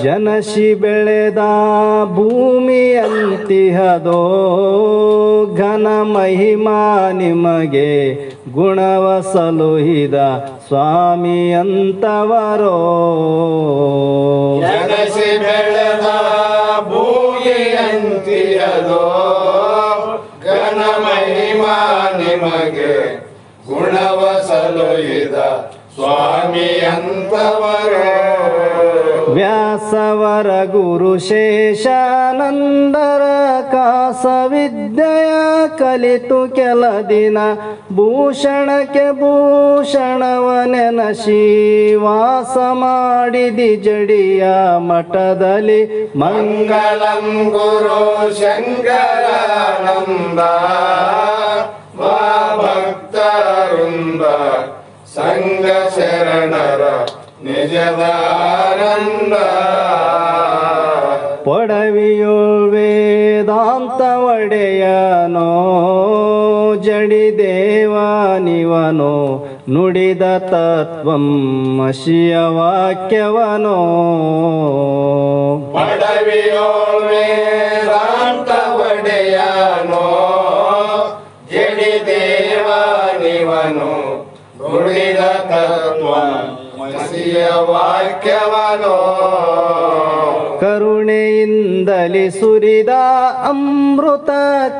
ಜನಸಿ ಬೆಳೆದ ಭೂಮಿಯಂತಿಹದೋ ಘನ ಮಹಿಮಾ ನಿಮಗೆ ಗುಣವ ಸಲುಹಿದ ಸ್ವಾಮಿಯಂತವರೋ. ಜನಸಿ ಬೆಳೆದ ಭೂಮಿಯಂತಿಯದೋ ಘನ ಮಹಿಮಾ ನಿಮಗೆ ಗುಣವ ಸಲುಹಿದ ಸ್ವಾಮಿಯಂತವರೋ. ವ್ಯಾಸವರ ಗುರು ಶೇಷಾನಂದರ ಕಾಸವಿದ್ಯೆಯ ಕಲಿತು ಕೆಲ ದಿನ ಭೂಷಣಕ್ಕೆ ಭೂಷಣವ ನೆನಸಿ ವಾಸ ಮಾಡಿದಿ ಜಡಿಯ ಮಠದಲ್ಲಿ. ಮಂಗಲಂ ಗುರು ಶಂಕರಾನಂದ ಭಕ್ತವೃಂದ ಸಂಘ ಶರಣರ ನಿಜದ ಆನಂದ. ಪೊಡವಿಯೋಳ್ ವೇದಾಂತ ಒಡೆಯನೋ ಜಡಿ ದೇವನಿವನೋ ನುಡಿದ ತತ್ವಂ ಮಶಿಯ ವಾಕ್ಯವನೋ. ಪಡವಿಯೋಳ್ ವೇದಾಂತ ಒಡೆಯನೋ ಜಡಿ ದೇವನಿವನು ನುಡಿದ ತತ್ವ ಮಸಿಯ ವಾಕ್ಯವನೋ ಕರುಣೆಯಿಂದಲಿ ಸುರಿದ ಅಮೃತ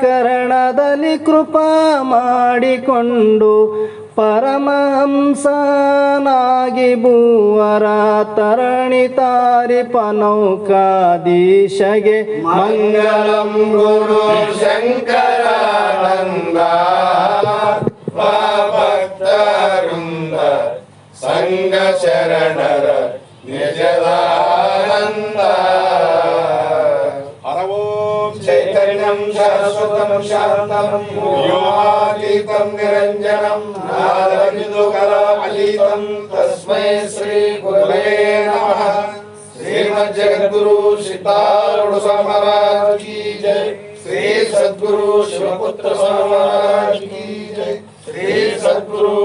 ಕರಣದಲ್ಲಿ ಕೃಪಾ ಮಾಡಿಕೊಂಡು ಪರಮಹಂಸನಾಗಿ ಭೂವರ ತರಣಿ ತಾರಿಪ ನೌಕಾಧೀಶಗೆ ಮಂಗಲಂ ಗುರು ಶಂಕರಾನಂದ ಭಕ್ತವೃಂದ ಸಂಘ ಶರಣರ ನಿಜದಾನಂದ ಹರ ಓಂ ಚೈತನ್ಯಂ ಶಾಶ್ವತಂ ಶಾಂತಂ ವ್ಯೋಮಾತೀತಂ ನಿರಂಜನಂ ನಾದಬಿಂದು ಕಲಾತೀತಂ ತಸ್ಮೈ ಶ್ರೀ ಗುರವೇ ನಮಃ ಶ್ರೀಮದ್ ಜಗದ್ಗುರು ಸಿದ್ಧಾರೂಢ ಸ್ವಾಮಿ ಮಹಾರಾಜ್ ಕಿ ಜೈ ಶ್ರೀ ಸದ್ಗುರು ಶಿವಪುತ್ರ ಸ್ವಾಮಿ ಮಹಾರಾಜ್ ಕಿ ಜೈ ಶ್ರೀ ಸದ್ಗುರು